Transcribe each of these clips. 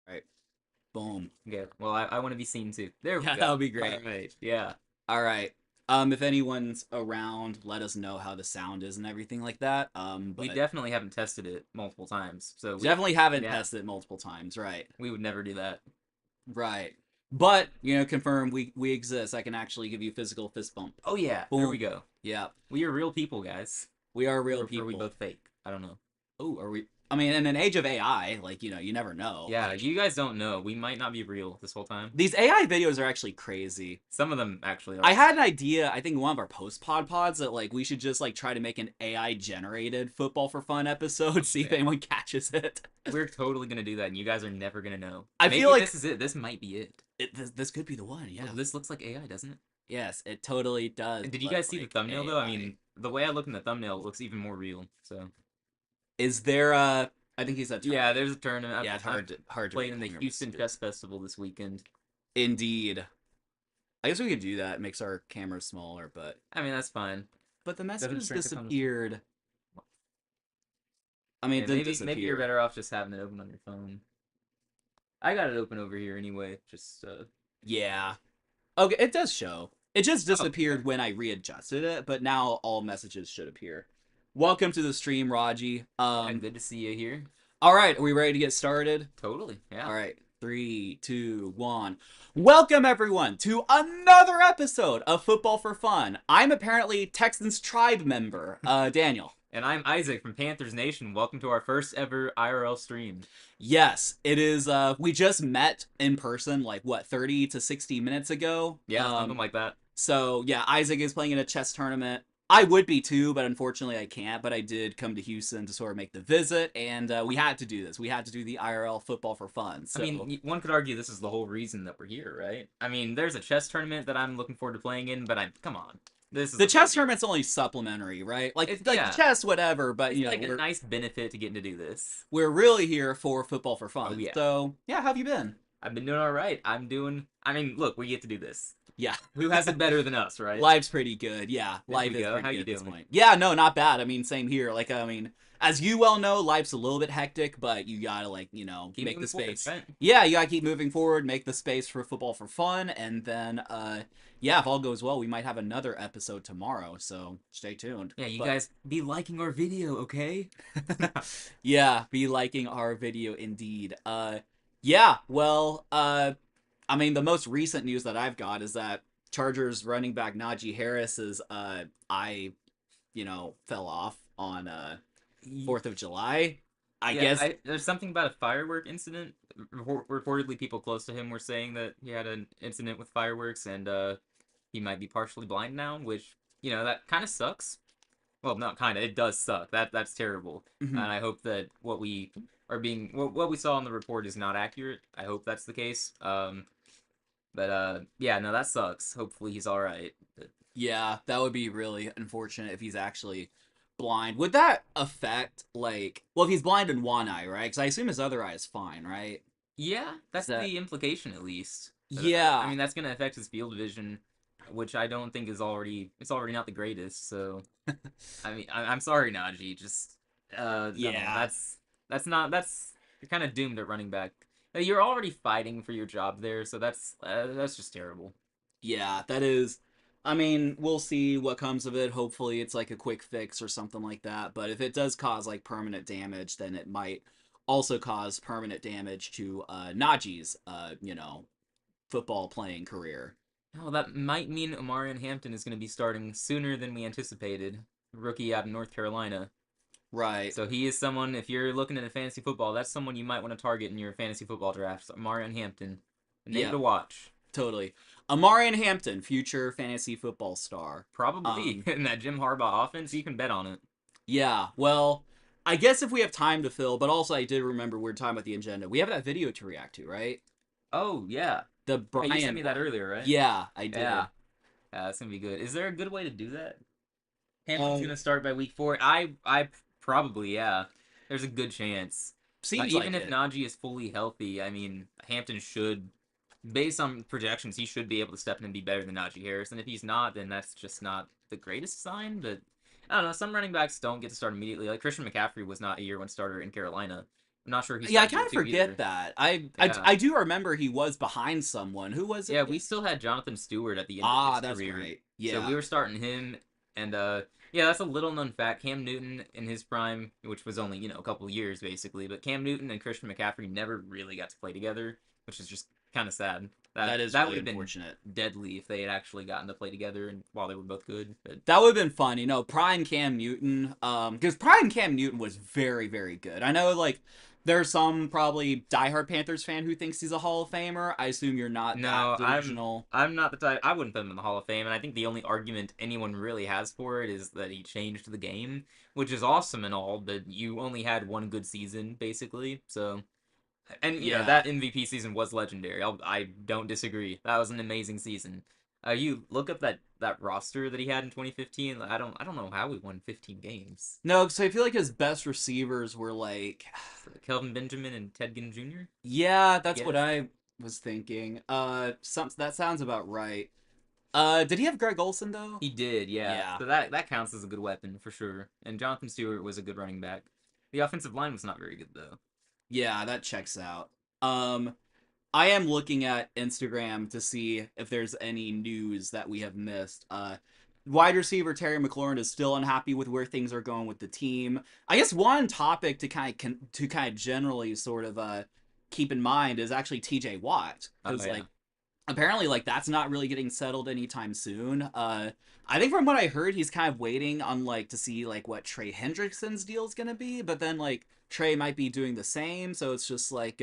Right. Boom. Okay. Well, I want to be seen too. There we Yeah, go. that would be great. All right. Yeah. All right. If anyone's around, let us know how the sound is and everything like that. We But definitely haven't tested it multiple times, so definitely haven't yeah, tested it multiple times. Right. we would never do that. Right. But confirm we exist. I can actually give you physical fist bump. Oh yeah, there we Boom. go. Yeah. We are real people, guys. We are real Or are we people. both fake? I don't know. Oh, are we? I mean, in an age of AI, you never know. Yeah, you guys don't know. We might not be real this whole time. These AI videos are actually crazy. Some of them actually I are. had an idea, I think in one of our pods that we should just try to make an AI generated football for fun episode, see if Yeah. anyone catches it. We're totally gonna do that, and you guys are never gonna know. I feel Maybe like this is it. This might be it. this could be the one, Well, yeah. this looks like AI, doesn't it? Yes, it totally does. Did you Look guys see the like thumbnail though? I AI. mean, the way I look in the thumbnail it looks even more real. So Is there I think he's a yeah, tournament. there's a tournament. Yeah, it's I've hard to played in the recall. Houston Chess Festival this weekend. Indeed. I guess we could do that. It makes our cameras smaller, I mean, that's fine. but the Doesn't messages shrink a ton. disappeared. I mean, Yeah, it didn't maybe you're disappear. better off just having it open on your phone. I got it open over here anyway. Just Yeah. Okay, it does show. It just oh, disappeared when I readjusted it, but now all messages should appear. Welcome to the stream, Raji. yeah, good to see you here. All right, are we ready to get started? Totally, yeah. All right, 3, 2, 1. Welcome everyone to another episode of Football for Fun. I'm apparently Texans Tribe member, Daniel. And I'm Isaac from Panthers Nation. Welcome to our first ever IRL stream. Yes, it is. We just met in person, 30 to 60 minutes ago. Yeah, something like that. So yeah, Isaac is playing in a chess tournament. I would be too, but unfortunately I can't. But I did come to Houston to sort of make the visit, and we had to do this. We had to do the IRL football for fun. So I mean, one could argue this is the whole reason that we're here, right? I mean, there's a chess tournament that I'm looking forward to playing in, but come on, this is the chess tournament's only supplementary, right? yeah, chess, whatever. But it's like a nice benefit to getting to do this. we're really here for football for fun. Oh yeah. So yeah, how have you been? I've been doing all right. I'm doing. I mean, look, we get to do this. Yeah. Who has it better than us, right? Life's pretty good. Yeah, There life we is go. pretty How good you at this doing? point. Yeah, no, not bad. I mean, same here. As you well know, life's a little bit hectic, but you gotta Keep make moving the forward, space. right? Yeah, you gotta keep moving forward, make the space for football for fun, and then yeah, if all goes well, we might have another episode tomorrow. So stay tuned. Yeah, you guys be liking our video, okay? Yeah, be liking our video indeed. Yeah, well, I mean, the most recent news that I've got is that Chargers running back Najee Harris's eye, fell off on 4th of July. I Yeah, guess. there's something about a firework incident. Reportedly, people close to him were saying that he had an incident with fireworks and he might be partially blind now, which that kind of sucks. Well, not kind of. It does suck. That's terrible. And Mhm. I hope that what we saw in the report is not accurate. I hope that's the case. But yeah, no, that sucks. Hopefully he's all right. Yeah, that would be really unfortunate if he's actually blind. Would that affect well, if he's blind in one eye, right? Because I assume his other eye is fine, right? Yeah, Is that's that? the implication at least. I Yeah. mean, that's gonna affect his field vision, which I don't think is already it's already not the greatest. So I mean, I'm sorry, Najee. Just no, Yeah. that's you're kind of doomed at running back. You're already fighting for your job there, so that's just terrible. Yeah, that is. I mean, we'll see what comes of it. Hopefully, it's like a quick fix or something like that. But if it does cause permanent damage, then it might also cause permanent damage to Najee's, football playing career. Oh, that might mean Omarion Hampton is going to be starting sooner than we anticipated. Rookie out of North Carolina. Right. So he is someone, if you're looking at a fantasy football, that's someone you might want to target in your fantasy football drafts. Omarion Hampton. A name Yeah. to watch. Totally. Amarian Hampton, future fantasy football star. Probably. In that Jim Harbaugh offense, you can bet on it. Yeah. Well, I guess if we have time to fill, but also I did remember we were talking about the agenda. We have that video to react to, right? Oh, yeah. The Yeah, you sent Brian me that one. earlier, right? Yeah, I did. Yeah. Yeah, that's going to be good. Is there a good way to do that? Hampton's Um, going to start by week 4. I probably, yeah. There's a good chance. Seems Even like if it. Najee is fully healthy, I mean, Hampton should, based on projections, he should be able to step in and be better than Najee Harris. And if he's not, then that's just not the greatest sign. But I don't know. Some running backs don't get to start immediately. Like Christian McCaffrey was not a year one starter in Carolina. I'm not sure he Yeah, I started kind year of two forget either. that. Yeah. I do remember he was behind someone. Who was it Yeah, we again? still had Jonathan Stewart at the end of Ah, his that's career. right. So we Yeah. were starting him, and yeah, that's a little known fact. Cam Newton in his prime, which was only, a couple years basically, but Cam Newton and Christian McCaffrey never really got to play together, which is just kind of sad. That That is that really would have been unfortunate. deadly if they had actually gotten to play together and while they were both good. But That would have been fun, Prime Cam Newton, because Prime Cam Newton was very, very good. I know, like, there's some probably diehard Panthers fan who thinks he's a Hall of Famer. I assume you're not that no, I'm delusional. I'm not the type. I wouldn't put him in the Hall of Fame, and I think the only argument anyone really has for it is that he changed the game, which is awesome and all, but you only had one good season basically. So, and Yeah. that MVP season was legendary. I don't disagree. That was an amazing season. You look up that roster that he had in 2015. I don't know how we won 15 games. No, because I feel like his best receivers were like, So Kelvin Benjamin and Ted Ginn Jr. yeah, that's what Yes. I was thinking. That sounds about right. Did he have Greg Olson though? He did, yeah. Yeah. So that counts as a good weapon for sure. And Jonathan Stewart was a good running back. The offensive line was not very good though. Yeah, that checks out. Um, I am looking at Instagram to see if there's any news that we have missed. Wide receiver Terry McLaurin is still unhappy with where things are going with the team. I guess one topic to kind of generally sort of keep in mind is actually T.J. Watt, Oh because yeah. like apparently like that's not really getting settled anytime soon. I think from what I heard, he's kind of waiting on like to see like what Trey Hendrickson's deal is gonna be, but then like Trey might be doing the same, so it's just like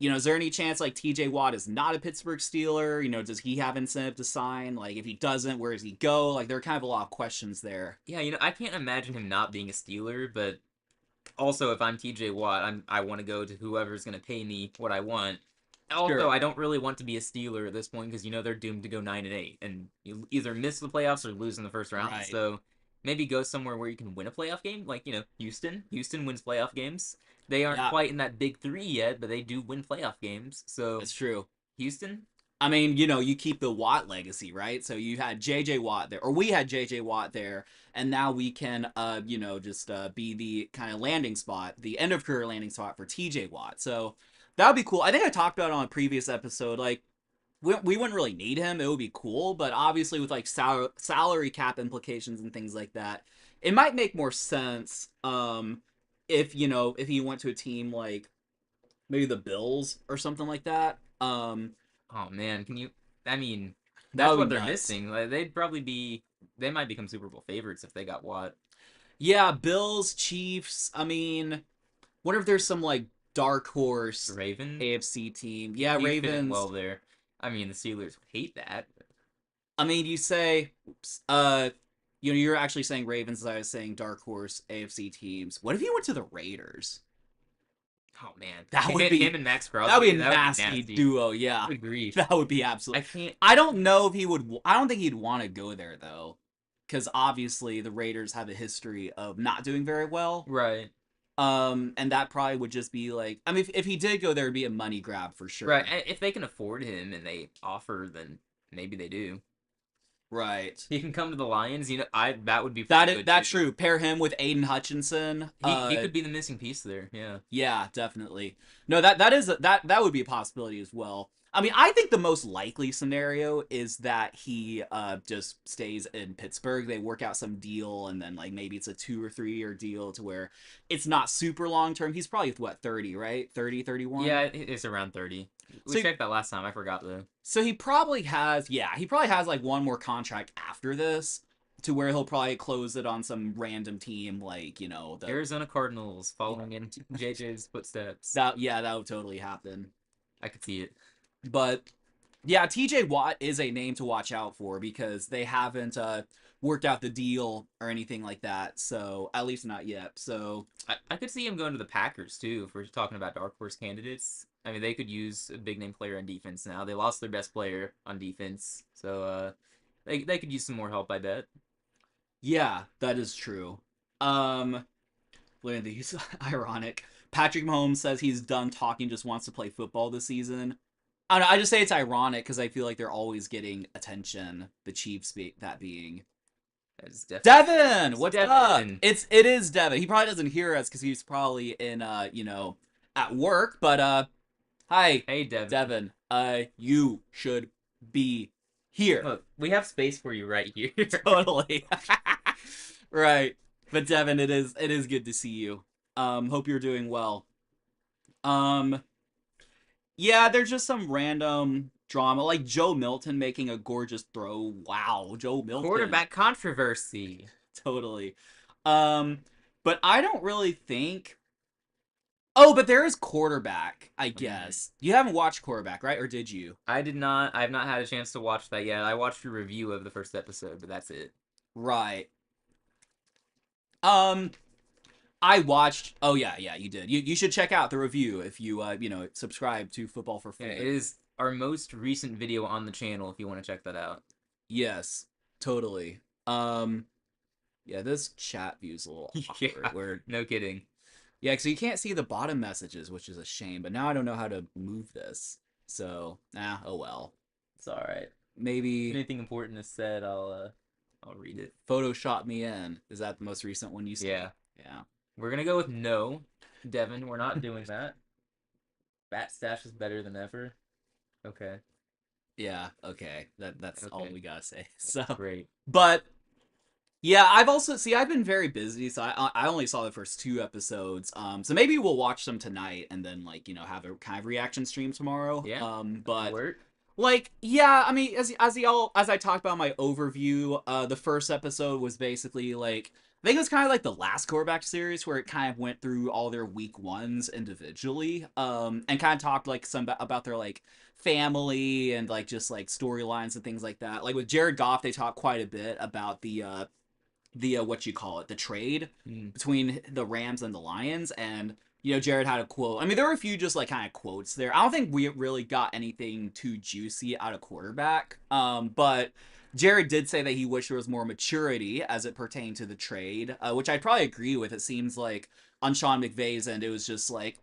is there any chance like TJ Watt is not a Pittsburgh Steeler? Does he have incentive to sign? Like, if he doesn't, where does he go? Like, there are kind of a lot of questions there. Yeah, I can't imagine him not being a Steeler, but also if I'm TJ Watt, I want to go to whoever's going to pay me what I want. Also, Sure. I don't really want to be a Steeler at this point because they're doomed to go 9-8 and you either miss the playoffs or lose in the first round. Right. So maybe go somewhere where you can win a playoff game, like Houston. Houston wins playoff games. They aren't Yeah, quite in that big three yet, but they do win playoff games. So it's true. Houston, I mean, you keep the Watt legacy, right? So you had JJ Watt there, or we had JJ Watt there, and now we can, just be the kind of landing spot, the end of career landing spot for TJ Watt. So that would be cool. I think I talked about it on a previous episode. Like, we wouldn't really need him. It would be cool, but obviously with like salary cap implications and things like that, it might make more sense. If he went to a team like maybe the Bills or something like that. oh man, can you? I mean, That that's would what be they're nuts. missing. Like, they might become Super Bowl favorites if they got Watt. Yeah, Bills, Chiefs. I mean, what if there's some like dark The horse Ravens, AFC team? Yeah, you fit in Ravens. well there. I mean, the Steelers would hate that. I mean, you say, oops, you're actually saying Ravens as I was saying dark horse AFC teams. What if you went to the Raiders? Oh man, That would him be and Max that would Crosby, be a that would be nasty nasty. duo. Yeah, Good grief. that would be absolute. I can't. I don't know if he would. I don't think he'd want to go there though, because obviously the Raiders have a history of not doing very well. Right, And that probably would just be like, I mean, if he did go there, it'd be a money grab for right. sure. If they can afford him and they offer, then maybe they do. Right. He can come to the Lions. I that would be pretty good That's too. true. Pair him with Aiden Hutchinson. He could be the missing piece there. Yeah. Yeah, definitely. No, that would be a possibility as well. I mean, I think the most likely scenario is that he just stays in Pittsburgh. They work out some deal, and then like maybe it's a 2 or 3 year deal to where it's not super long term. He's probably what 30, right? 30, Yeah, 31. it's around 30. We So checked that last time. I forgot though. so he probably has like one more contract after this to where he'll probably close it on some random team like the Arizona Cardinals following in JJ's footsteps. that would totally happen. I could see it. But yeah, TJ Watt is a name to watch out for because they haven't worked out the deal or anything like that. So at least not yet. So I could see him going to the Packers too if we're talking about dark horse candidates. I mean, they could use a big name player on defense now. They lost their best player on defense, so they could use some more help. I bet. yeah, that is true. Look at these. Ironic. Patrick Mahomes says he's done talking, just wants to play football this season. I don't know, I just say it's ironic because I feel like they're always getting attention. The Chiefs, that being That is definitely Devin. What's up? Devin. It is Devin. He probably doesn't hear us because he's probably in at work, but hi, Hey, Devin. Devin. You should be here. Look, we have space for you right here. Totally. Right. But Devin, it is good to see you. Hope you're doing well. Um, yeah, there's just some random drama, like Joe Milton making a gorgeous throw. Wow, Joe Milton. Quarterback controversy. Totally. Um, but I don't really think. Oh, but there is quarterback, I Mm. guess. You haven't watched quarterback, right? Or did you? I did not. I have not had a chance to watch that yet. I watched a review of the first episode, but that's it. Right. Um, I watched. Oh yeah, yeah, you did. You should check out the review if you subscribe to Football for Yeah, it Fun. is our most recent video on the channel. If you want to check that out. Yes, totally. Yeah, this chat view's a little awkward. Yeah, Where no kidding. yeah, so you can't see the bottom messages, which is a shame. But now I don't know how to move this. So oh well. It's all right. If Maybe anything important is said, I'll read it. Photoshop me in. Is that the most recent one you see? Yeah, Yeah. we're gonna go with no, Devin. We're not doing that. Bat stash is better than ever. Okay, Yeah. Okay. That's all okay, we gotta say. that's So, great. but yeah, I've been very busy, so I only saw the first two episodes. So maybe we'll watch them tonight and then like have a kind of reaction stream tomorrow. Yeah, that could But work. like yeah, I mean as I talked about in my overview, the first episode was basically like I think it was kind of like the last quarterback series where it kind of went through all their week ones individually, and kind of talked like some about their like family and like just like storylines and things like that. Like with Jared Goff, they talked quite a bit about the what you call it, the trade Mm. between the Rams and the Lions. And Jared had a quote. I mean, there were a few just like kind of quotes there. I don't think we really got anything too juicy out of quarterback. But Jared did say that he wished there was more maturity as it pertained to the trade, which I'd probably agree with. It seems like on Sean McVay's end, it was just like,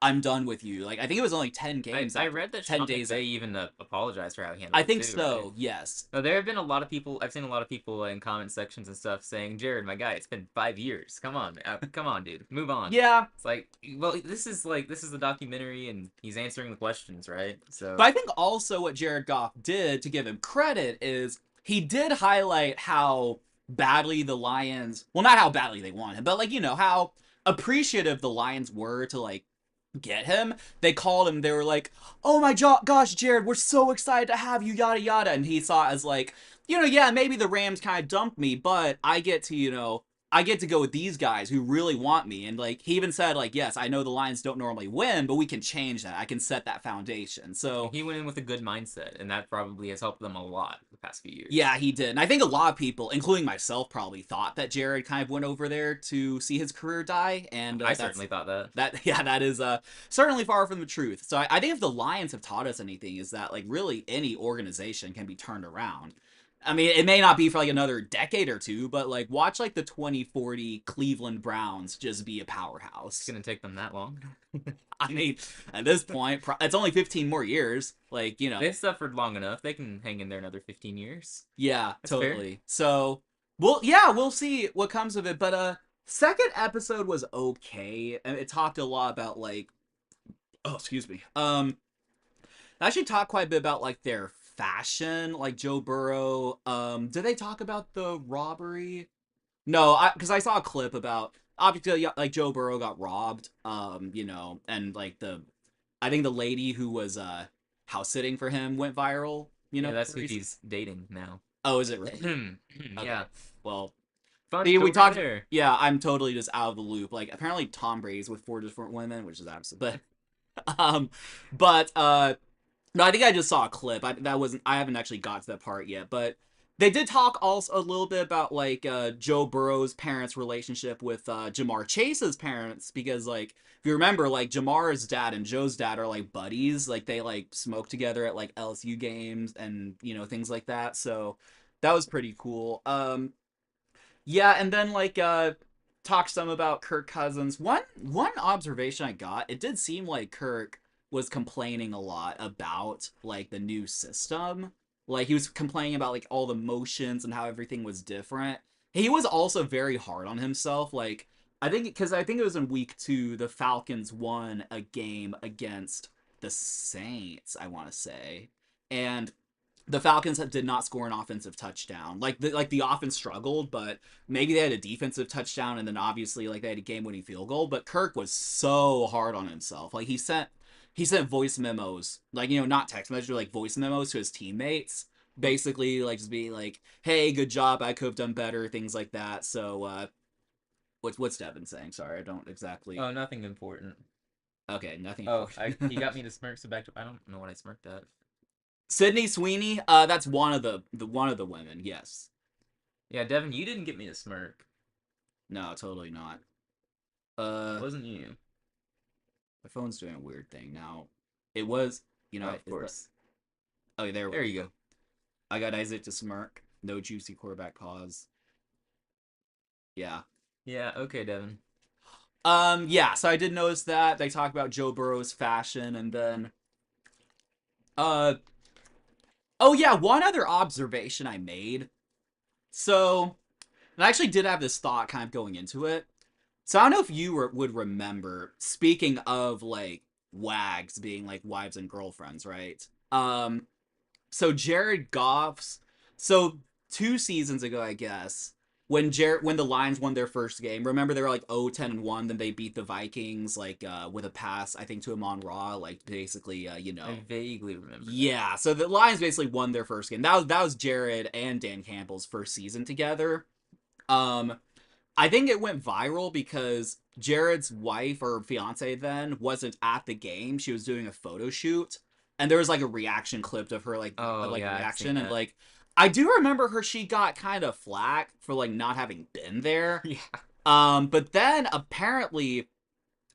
I'm done with you. Like I think it was only 10 games I after read that 10 Sean days. McVay even apologized for how he I handled it think too, right? so. Yes. No, there have been a lot of people. I've seen a lot of people in comment sections and stuff saying, "Jared, my guy, it's been 5 years. Come on, dude, move on." Yeah, It's well, this is the documentary, and he's answering the questions, right? but So I think also what Jared Goff did, to give him credit, is he did highlight how badly the Lions, well, not how badly they want him, but like, how appreciative the Lions were to like get him. They called him, they were like, oh my gosh, Jared, we're so excited to have you, yada yada. And he saw it as like, yeah, maybe the Rams kind of dumped me, but I get to go with these guys who really want me. And like he even said, like, yes, I know the Lions don't normally win, but we can change that. I can set that foundation. So he went in with a good mindset, and that probably has helped them a lot the past few years. yeah, he did. And I think a lot of people, including myself, probably thought that Jared kind of went over there to see his career die. And I certainly thought that. yeah, that is certainly far from the truth. So I think if the Lions have taught us anything, is that like really any organization can be turned around. I mean, it may not be for like another decade or two, but like watch like the 2040 Cleveland Browns just be a It's powerhouse. gonna take them that long. I mean, at this point, it's only 15 more years. Like, They've suffered long enough. They can hang in there another 15 years. yeah, That's fair. totally. So, we'll see what comes of it. But second episode was okay. And it talked a lot about like, oh, excuse me. They actually talked quite a bit about like their fashion, like Joe Burrow. Did they talk about the robbery? No, because I saw a clip about obviously yeah, like Joe Burrow got robbed. And like I think the lady who was house sitting for him went viral. Yeah, that's who Recently. he's dating now. Oh, is it really? Okay. Yeah, Well, fun see, we story talked. there. Yeah, I'm totally just out of the loop. Like, apparently Tom Brady's with four different women, which is absurd. Um, but no, I think I just saw a clip. That wasn't. I haven't actually got to that part yet, but they did talk also a little bit about like Joe Burrow's parents' relationship with Jamar Chase's parents, because like if you remember, like Jamar's dad and Joe's dad are like buddies. Like they like smoke together at like LSU games and things like that. So that was pretty cool. Yeah, and then like talk some about Kirk Cousins. One observation I got, it did seem like Kirk was complaining a lot about like the new system. Like he was complaining about like all the motions and how everything was different. He was also very hard on himself. Like I think it was in week 2 the Falcons won a game against the Saints, I want to say. And the Falcons did not score an offensive touchdown. Like the offense struggled, but maybe they had a defensive touchdown, and then obviously like they had a game-winning field goal. But Kirk was so hard on himself. Like he sent voice memos, like not text messages, like voice memos to his teammates, basically like just being like, "Hey, good job. I could have done better," things like that. So what's Devin saying? Sorry, I don't exactly. Oh, nothing important. Okay, nothing Oh, important. he got me to smirk, so back to I don't know what I smirked at. Sydney Sweeney, that's one of the one of the women. Yes. Yeah, Devin, you didn't get me to smirk. No, totally not. It Uh, wasn't you. my phone's doing a weird thing now. It was, Oh, of is that? course. Oh, there we There go. you go. I got Isaac to smirk. No juicy quarterback pause. Yeah. Yeah, okay, Devin. Yeah. So I did notice that they talk about Joe Burrow's fashion, and then, uh, oh yeah, one other observation I made. So, and I actually did have this thought kind of going into it. So I don't know if you would remember. Speaking of like wags being like wives and girlfriends, right? So Jared Goff's so 2 seasons ago, I guess, when the Lions won their first game, remember they were like 0-10-1, then they beat the Vikings like with a pass, I think, to Amon Ra, like basically I vaguely remember that. yeah. So the Lions basically won their first game. That was Jared and Dan Campbell's first season together. Um I think it went viral because Jared's wife or fiance then wasn't at the game. She was doing a photo shoot, and there was like a reaction clip of her Oh, like yeah, I've seen reaction, and that. like I do remember her. She got kind of flack for like not having been there. Yeah. But then apparently,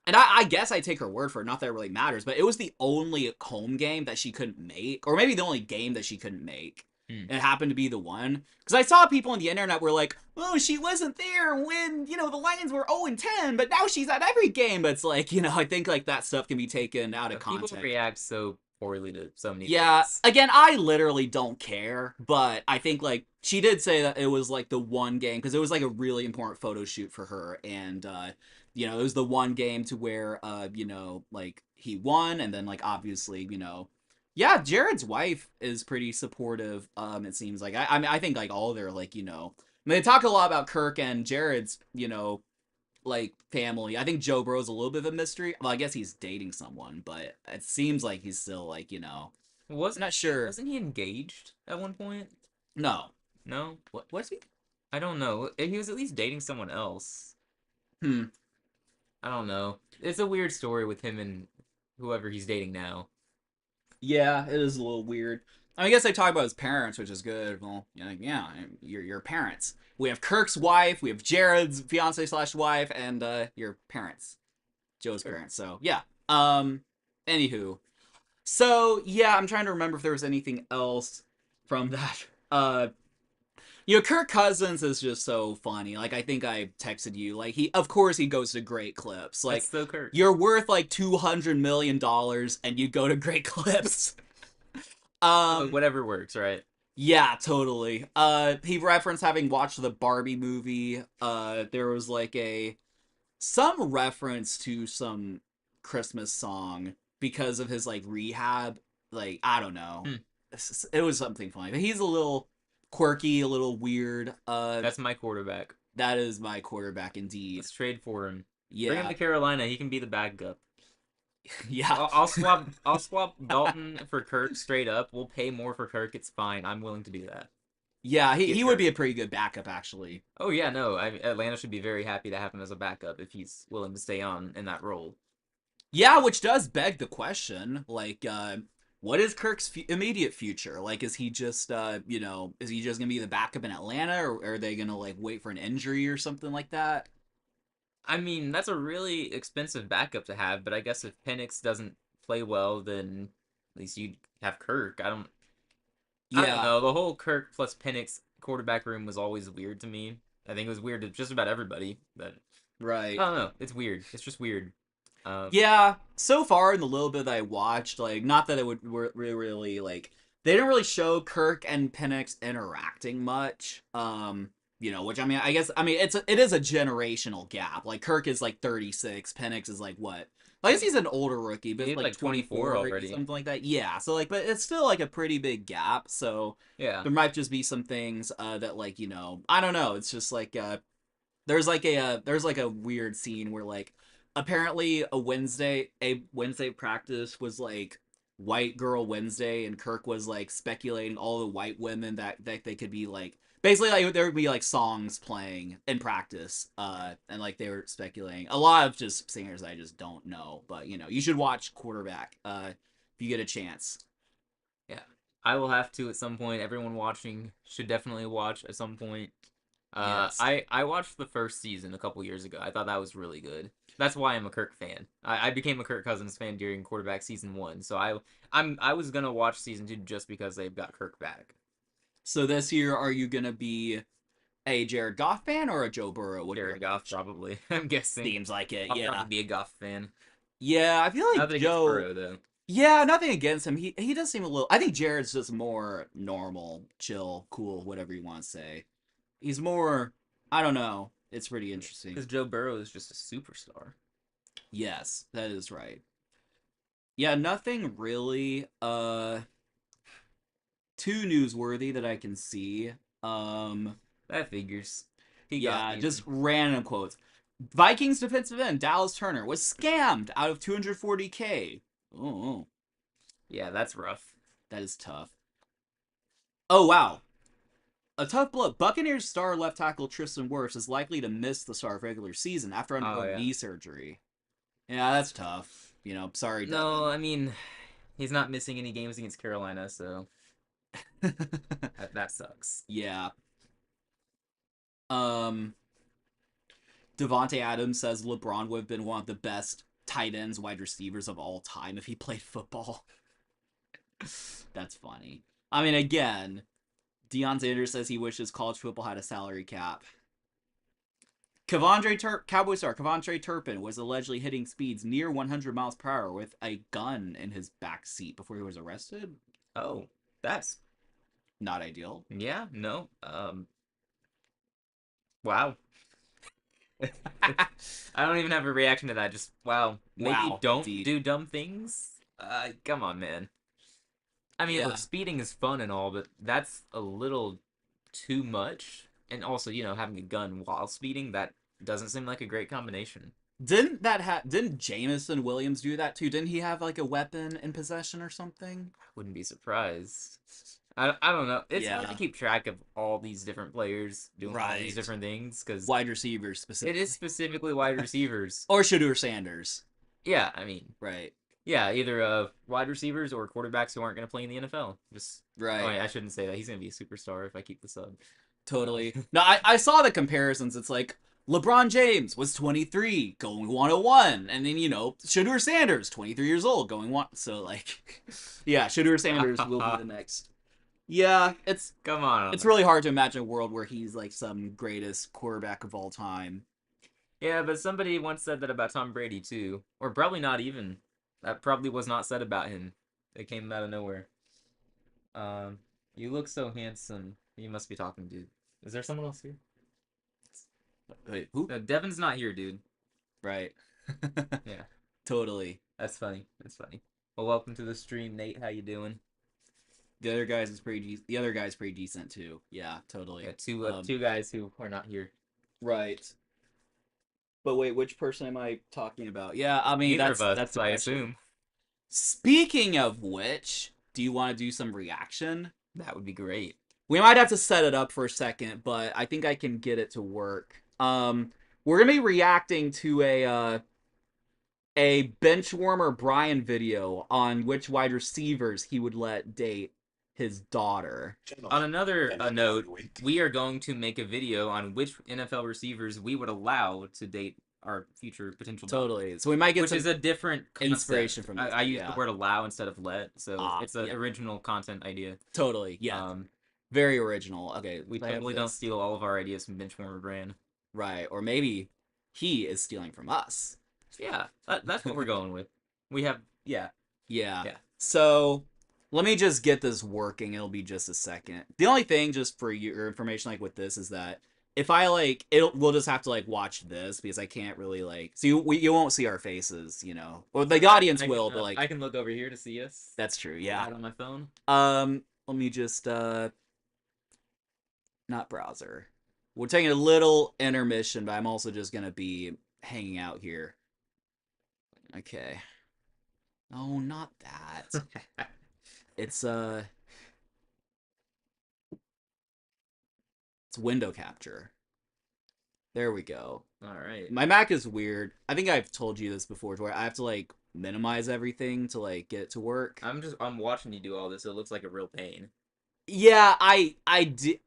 and I guess I take her word for it. Not that it really matters, but it was the only home game that she couldn't make, or maybe the only game that she couldn't make. Hmm. And it happened to be the one because I saw people on the internet were like, "Oh, she wasn't there when the Lions were 0-10, but now she's at every game." But it's like I think like that stuff can be taken out of People context. react so poorly to so many Yeah, things. again, I literally don't care, but I think like she did say that it was like the one game because it was like a really important photo shoot for her, and it was the one game to where like he won, and then like obviously yeah, Jared's wife is pretty supportive. It seems like I mean I think like all their like I mean, they talk a lot about Kirk and Jared's like family. I think Joe Burrow's a little bit of a mystery. Well, I guess he's dating someone, but it seems like he's still like I'm Wasn't not sure. wasn't he engaged at one point? No. No? What's he? I don't know. He was at least dating someone else. Hmm. I don't know. It's a weird story with him and whoever he's dating now. Yeah, it is a little weird. I guess they talk about his parents, which is good. Well, yeah, your parents. We have Kirk's wife, we have Jared's fiance slash wife, and your parents, Joe's Sure. parents. So yeah. Anywho, so yeah, I'm trying to remember if there was anything else from that. Kirk Cousins is just so funny. Like I think I texted you. Like of course he goes to great clips. That's Like so Kirk. you're worth like $200 million and you go to great clips. Um, Whatever works, right? yeah, totally. He referenced having watched the Barbie movie. There was like some reference to some Christmas song because of his like rehab. Like I don't know. Hmm. It was something funny. But he's a little quirky, a little weird. That's my quarterback. That is my quarterback indeed. Let's trade for him. Bring him Yeah. to Carolina. He can be the backup. Yeah. I'll swap. I'll swap Dalton for Kirk straight up. We'll pay more for Kirk. It's fine. I'm willing to do that. Yeah, he Get would Kirk. be a pretty good backup actually. Oh yeah, no. Atlanta should be very happy to have him as a backup if he's willing to stay on in that role. Yeah, which does beg the question, like, what is Kirk's immediate future? Like, is he just, is he just gonna be the backup in Atlanta, or are they gonna like wait for an injury or something like that? I mean, that's a really expensive backup to have, but I guess if Penix doesn't play well, then at least you'd have Kirk. I don't Yeah, know. The whole Kirk plus Penix quarterback room was always weird to me. I think it was weird to just about everybody, but right. I don't know. It's weird. It's just weird. Uh, Yeah, so far in the little bit that I watched, like, not that it would really like they didn't really show Kirk and Penix interacting much. Which I mean, I guess I mean it is a generational gap. Like Kirk is like 36, Penix is like what? I guess he's an older rookie, but it's He's like like 24 24, already. something like that. Yeah, so like, but it's still like a pretty big gap. So Yeah. there might just be some things that like I don't know. It's just like there's like a weird scene where like apparently a Wednesday practice was like white girl Wednesday, and Kirk was like speculating all the white women that they could be like basically like there would be like songs playing in practice, and like they were speculating a lot of just singers I just don't know, but you should watch Quarterback if you get a chance. Yeah. I will have to at some point. Everyone watching should definitely watch at some point. Yes. I watched the first season a couple years ago. I thought that was really good. That's why I'm a Kirk fan. I became a Kirk Cousins fan during quarterback season 1. So I was gonna watch season 2 just because they've got Kirk back. So this year, are you gonna be a Jared Goff fan or a Joe Burrow? What are your Jared Goff probably. I'm guessing. Seems like it, I'll yeah. probably be a Goff fan. Yeah, I feel like Nothing against Joe. Burrow though. Yeah, nothing against him. He does seem a little. I think Jared's just more normal, chill, cool, whatever you want to say. He's more. I don't know. It's pretty interesting. Because Joe Burrow is just a superstar. Yes, that is right. Yeah, nothing really too newsworthy that I can see. Um, That figures. He got yeah, me. just random quotes. Vikings defensive end Dallas Turner was scammed out of 240K. Oh, Yeah, that's rough. that is tough. Oh wow, a tough blow. Buccaneers star left tackle Tristan Wirfs is likely to miss the start of regular season after Oh undergoing yeah. knee surgery. Yeah, that's tough. Sorry, No, Devin. I mean, he's not missing any games against Carolina, so that sucks. Yeah. Um, Devonte Adams says LeBron would have been one of the best tight ends, wide receivers of all time if he played football. That's funny. I mean, again, Deion Sanders says he wishes college football had a salary cap. Cowboy star Kevontre Turpin was allegedly hitting speeds near 100 miles per hour with a gun in his back seat before he was arrested. Oh, that's Not ideal. yeah, no. Wow. I don't even have a reaction to that. Just wow. Maybe Wow, don't indeed. do dumb things. Come on, man. I mean, look, Yeah. speeding is fun and all, but that's a little too much. And also, having a gun while speeding, that doesn't seem like a great combination. Didn't Jameson Williams do that too? Didn't he have like a weapon in possession or something? I wouldn't be surprised. I don't know. It's hard to Yeah. keep track of all these different players doing all these Right. different things because Wide receivers it is specifically. specifically wide receivers. Or Shadur Sanders. Yeah, I mean, Right. yeah, either wide receivers or quarterbacks who aren't going to play in the NFL. Just oh, Right. wait, I shouldn't say that. He's going to be a superstar if I keep this up. Totally. No, I saw the comparisons. It's like LeBron James was 23, going 101, and then Shadur Sanders, 23 years old, going one. So like, yeah, Shadur Sanders will be the next. Yeah, Come on. it's really hard to imagine a world where he's like some greatest quarterback of all time. Yeah, but somebody once said that about Tom Brady too, or probably not even. That probably was not said about him. It came out of nowhere. Um, you look so handsome. You must be talking, dude. Is there someone else here? Wait, who? No, Devin's not here, dude. Right. Yeah, Totally. that's funny. That's funny. Well, welcome to the stream, Nate. How you doing? The other guy's pretty decent too. Yeah, totally. Yeah, two guys who are not here. Right. But wait, which person am I talking about? Yeah, I mean Neither of that's us, I actually. assume. Speaking of which, do you want to do some reaction? That would be great. We might have to set it up for a second, but I think I can get it to work. We're gonna be reacting to a bench warmer Brian video on which wide receivers he would let date his daughter. On another note, we are going to make a video on which NFL receivers we would allow to date our future potential daughter. Totally. So we might get Which some is a different concept. inspiration from this. I use yeah. the word allow instead of let, so it's an Yeah. original content idea. Totally. Yeah. Very original. Okay. We totally don't steal all of our ideas from Benchwarmer Brand. Right. Or maybe he is stealing from us. Yeah, that's what we're going with. We have, yeah. Yeah. Yeah. So let me just get this working. It'll be just a second. The only thing, just for your information, like with this, is that if I like it, we'll just have to like watch this because I can't really like. So you won't see our faces, you know. Well, the audience will, but I like can look over here to see us that's true. Yeah. right on my phone. Let me just not browser. We're taking a little intermission, but I'm also just gonna be hanging out here. Okay. Oh, not that. It's it's window capture. There we go. All right. My Mac is weird. I think I've told you this before, where I have to like minimize everything to like get it to work. I'm watching you do all this. So it looks like a real pain. Yeah, I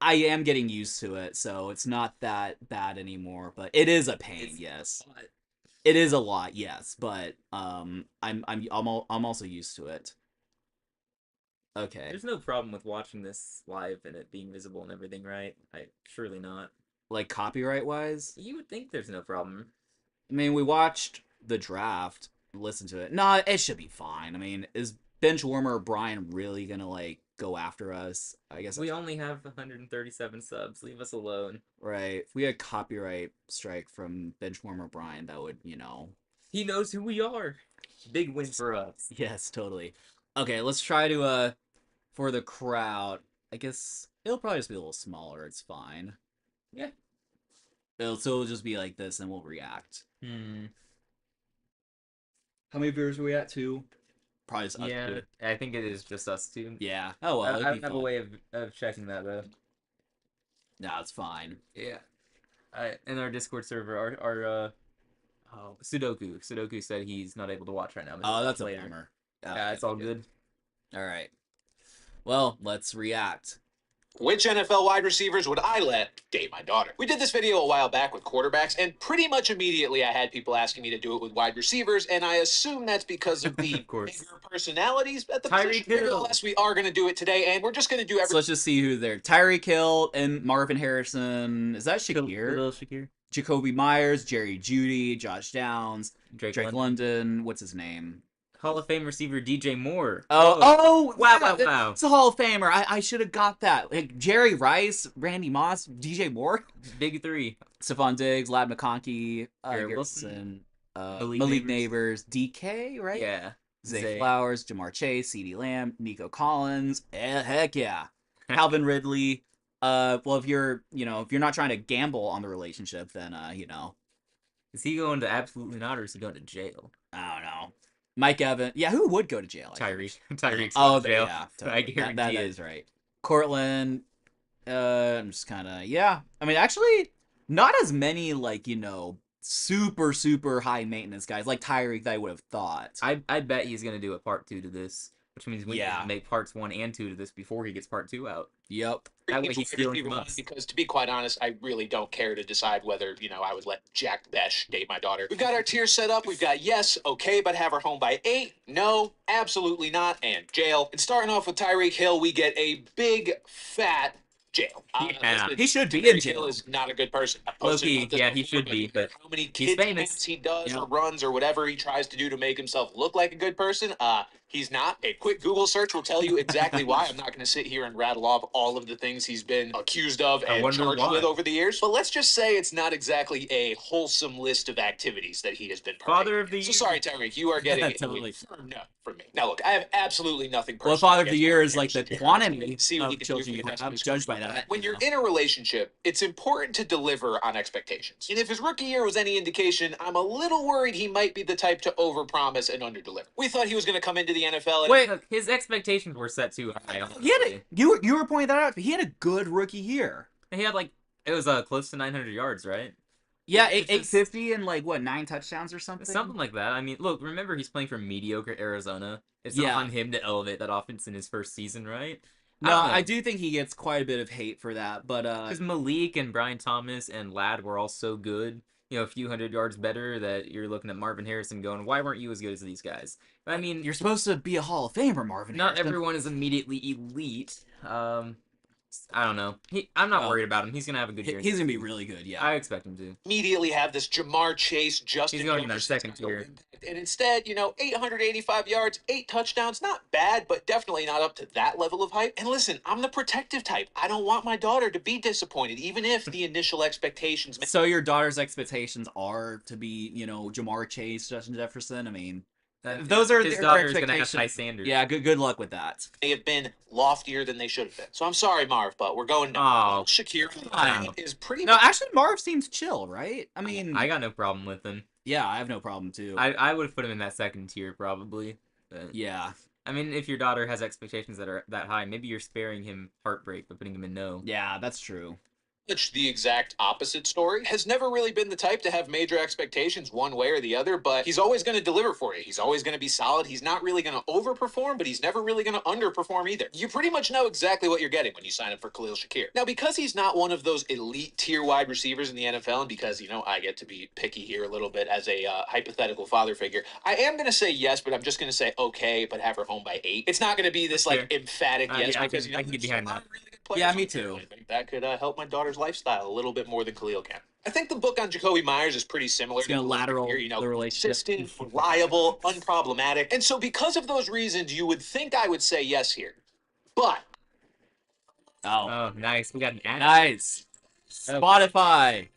am getting used to it, so it's not that bad anymore. But it is a pain. It's Yes, but it is a lot. Yes, but I'm also used to it. Okay, there's no problem with watching this live and it being visible and everything, right? I surely not. like copyright wise, You would think there's no problem. I mean, we watched the draft, listened to it. Nah, it should be fine. I mean, is bench warmer Brian really gonna like go after us? I guess We that's only have 137 subs. Leave us alone. right. If we had copyright strike from bench warmer Brian, that would, He knows who we are. Big win for us. yes, totally. Okay, let's try to for the crowd. I guess it'll probably just be a little smaller. It's fine. Yeah. It'll just be like this, and we'll react. Hmm. How many viewers are we at? Two. Probably just us Yeah, two. I think it is just us two. Yeah. Oh well, it'd I be don't have a fun. way of checking that though. No, it's fine. Yeah. In our Discord server, our Sudoku said he's not able to watch right now. But he'll Oh, watch that's a later. bummer. Yeah, Okay, it's all good. good. All right. Well, let's react. Which NFL wide receivers would I let date my daughter? We did this video a while back with quarterbacks, and pretty much immediately I had people asking me to do it with wide receivers, and I assume that's because of the Of course. bigger personalities at the Tyreek position. Hill. Nevertheless, we are going to do it today, and we're just going to do So let's just see who there. Tyreek Hill and Marvin Harrison. Is that Shakir? Little Shakir. Jacoby Myers, Jerry Judy, Josh Downs, Drake Drake London. London. What's his name? Hall of Fame receiver DJ Moore. Wow, Wow, wow. It's a Hall of Famer. I should have got that. Like Jerry Rice, Randy Moss, DJ Moore, Big three. Stephon Diggs, Lad McConkey, Garrett Garrison, Malik Malik Neighbors. Neighbors, DK, right? Yeah. Zay Flowers, Jamar Chase, CeeDee Lamb, Nico Collins. Heck yeah. Calvin Ridley. Well, if you're not trying to gamble on the relationship, then Is he going to absolutely not, or is he going to jail? I don't know. Mike Evans. Yeah, who would go to jail? Tyreek's Oh, going to jail. yeah. I Totally. guarantee That it. is right. Cortland. I'm just kind of yeah. I mean, actually, not as many like super super high maintenance guys like Tyreek that I would have thought. I bet he's going to do a part 2 to this, which means we Yeah. can make parts 1 and 2 to this before he gets part 2 out. Yep. That way he's stealing from us. because, to be quite honest, I really don't care to decide whether, I would let Jack Besh date my daughter. We've got our tiers set up. We've got yes, okay, but have her home by 8. No, absolutely not, and jail. And starting off with Tyreek Hill, we get a big, fat jail. Yeah. He should be Tyreek in jail. Hill is not a good person. Low-key, yeah, he should be, but how many he's kids famous. dance he does Yeah. or runs or whatever he tries to do to make himself look like a good person, he's not. A quick Google search will tell you exactly why. I'm not going to sit here and rattle off all of the things he's been accused of I and wonder charged why. with over the years. But let's just say it's not exactly a wholesome list of activities that he has been Father partaking of the in. So year. sorry, Tyreek, you are getting Totally. a firm no from me. Now look, I have absolutely nothing personal. Well, Father of the against Year Marvin is like the Harrison. quantity See what he of can do children for you the rest have of his judged by career. that. When you're in a relationship, it's important to deliver on expectations. And if his rookie year was any indication, I'm a little worried he might be the type to overpromise and underdeliver. We thought he was going to come into the NFL and Wait, Look, his expectations were set too high. he had honestly. you were pointing that out. He had a good rookie year. He had it was close to 900 yards, right? Yeah, It's just- 850 and like what 9 touchdowns or something. Something like that. I mean, look, remember he's playing for mediocre Arizona. It's Yeah. not on him to elevate that offense in his first season, right? No, I do think he gets quite a bit of hate for that, but Because Malik and Brian Thomas and Ladd were all so good, a few hundred yards better, that you're looking at Marvin Harrison going, why weren't you as good as these guys? I mean, you're supposed to be a Hall of Famer, Marvin not Harrison. everyone is immediately elite. I don't know. I'm not Oh. worried about him. He's gonna have a good year. He's gonna be really good. Yeah. I expect him to. Immediately have this Jamar Chase, Justin He's going in our Jefferson second type of tier. impact. And instead, 885 yards, 8 touchdowns, not bad, but definitely not up to that level of hype. And listen, I'm the protective type. I don't want my daughter to be disappointed, even if the initial expectations. So your daughter's expectations are to be, Jamar Chase, Justin Jefferson. I mean, those are his their daughter's gonna have expectations. high standards. Yeah, good luck with that. May have been loftier than they should have been. So I'm sorry, Marv, but we're going no. Oh, Shakir wow. is pretty. No, actually, Marv seems chill, right? I mean, I got no problem with him. yeah, I have no problem too. I would have put him in that second tier probably. But, yeah, I mean, if your daughter has expectations that are that high, maybe you're sparing him heartbreak by putting him in no. yeah, that's true. The exact opposite story, has never really been the type to have major expectations one way or the other, but he's always going to deliver for you. He's always going to be solid. He's not really going to overperform, but he's never really going to underperform either. You pretty much know exactly what you're getting when you sign up for Khalil Shakir. Now, because he's not one of those elite tier wide receivers in the NFL, and because, I get to be picky here a little bit as a hypothetical father figure, I am going to say yes, but I'm just going to say okay, but have her home by 8. It's not going to be this emphatic yes, yeah, because I can get behind that. Really good players Yeah, me out there. too. I think that could help my daughter's lifestyle a little bit more than Khalil can. I think the book on Jacoby Myers is pretty similar. It's gonna lateral the relationship. Consistent, reliable, unproblematic. And so because of those reasons, you would think I would say yes here. But Oh, nice. We got an ad. Nice. Spotify.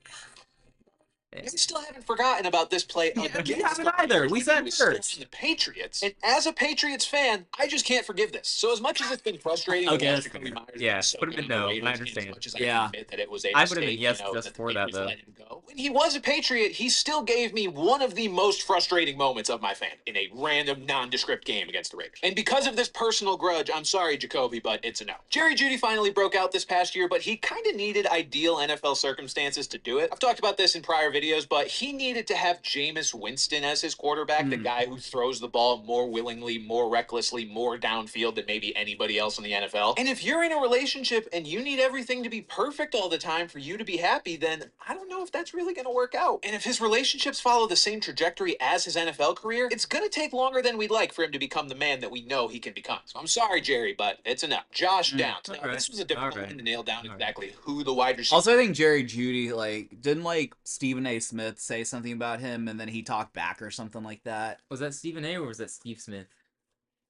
I still haven't forgotten about this play. We haven't either. We said first. The Patriots. And as a Patriots fan, I just can't forgive this. So as much as it's been frustrating, Okay, watch that's Jacoby fair. Myers Yeah, so put him in no. I underrated, understand. As much as I Yeah. admit that it was a I would have been mistake, yes that just the for that, Patriots though. let him go. When he was a Patriot, he still gave me one of the most frustrating moments of my fan in a random nondescript game against the Raiders. And because of this personal grudge, I'm sorry, Jacoby, but it's a no. Jerry Jeudy finally broke out this past year, but he kind of needed ideal NFL circumstances to do it. I've talked about this in prior videos, but he needed to have Jameis Winston as his quarterback, the guy who throws the ball more willingly, more recklessly, more downfield than maybe anybody else in the NFL. And if you're in a relationship and you need everything to be perfect all the time for you to be happy, then I don't know if that's really going to work out. And if his relationships follow the same trajectory as his NFL career, it's going to take longer than we'd like for him to become the man that we know he can become. So I'm sorry, Jerry, but it's enough. Josh Downs. Now, this was a difficult one to nail down exactly who the wide receiver. Also, I think Jerry Jeudy, didn't Stephen A. Smith say something about him, and then he talked back or something like that. Was that Stephen A. or was that Steve Smith?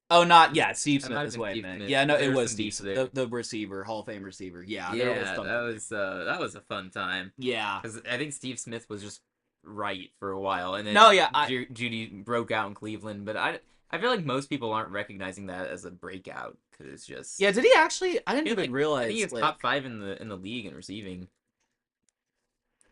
Oh, Steve That Smith might is have been what I Steve meant. Smith. Yeah, no, There it was was some Steve beef Smith, there. the receiver, Hall of Fame receiver. Yeah, that was a fun time. Yeah. Because I think Steve Smith was just right for a while, and then Judy broke out in Cleveland. But I feel like most people aren't recognizing that as a breakout because it's just Yeah, did he actually? I didn't even realize. I think he's top 5 in the league in receiving.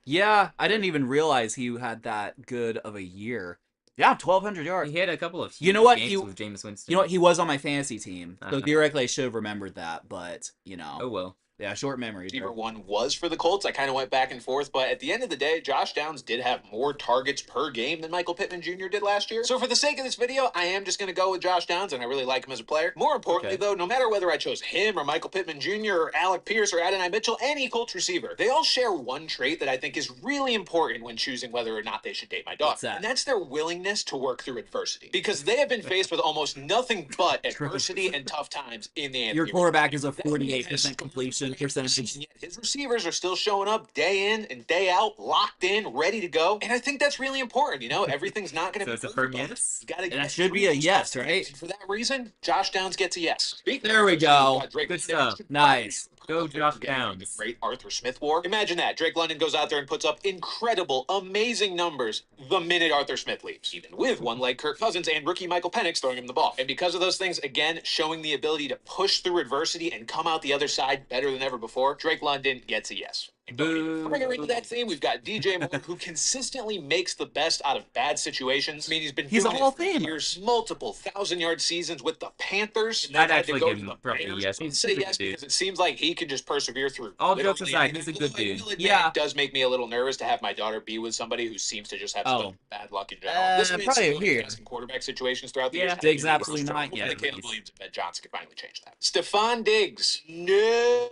Yeah, I didn't even realize he had that good of a year. Yeah, 1,200 yards. He had a couple of huge You know what? games with Jameis Winston. You know what? He was on my fantasy team, so theoretically I should have remembered that. But Oh well. Yeah, short memory. Receiver one was for the Colts. I kind of went back and forth, but at the end of the day, Josh Downs did have more targets per game than Michael Pittman Jr. did last year. So for the sake of this video, I am just going to go with Josh Downs, and I really like him as a player. More importantly, though, no matter whether I chose him or Michael Pittman Jr. or Alec Pierce or Adonai Mitchell, any Colts receiver, they all share one trait that I think is really important when choosing whether or not they should date my daughter. What's that? And that's their willingness to work through adversity. Because they have been faced with almost nothing but adversity and tough times in the Anthony Your quarterback is a That 48% completion percentage. Yet his receivers are still showing up day in and day out, locked in, ready to go. And I think that's really important. Everything's not going to be. So it's a firm yes. That should be a yes, right? And for that reason, Josh Downs gets a yes. There we go. Good stuff. Nice. Go Josh Downs. Great Arthur Smith war. Imagine that. Drake London goes out there and puts up incredible, amazing numbers the minute Arthur Smith leaves. Even with one-leg Kirk Cousins and rookie Michael Penix throwing him the ball. And because of those things, again, showing the ability to push through adversity and come out the other side better than ever before, Drake London gets a yes. Bringing into that theme, we've got DJ Moore, who consistently makes the best out of bad situations. I mean, he's a doing Hall it of for Famer. years, multiple 1,000-yard seasons with the Panthers. I'd actually give him probably a yes. I'd He's say a good yes dude. because it seems like he can just persevere through. All jokes literally aside, anything. he's a good Although I dude. will admit, Yeah. it does make me a little nervous to have my daughter be with somebody who seems to just have some bad luck in general. probably man's weird. in quarterback situations throughout the Yeah. years. Diggs absolutely not Hopefully yet. Caleb Williams and Ben Johnson can finally change that. Stephon Diggs. No.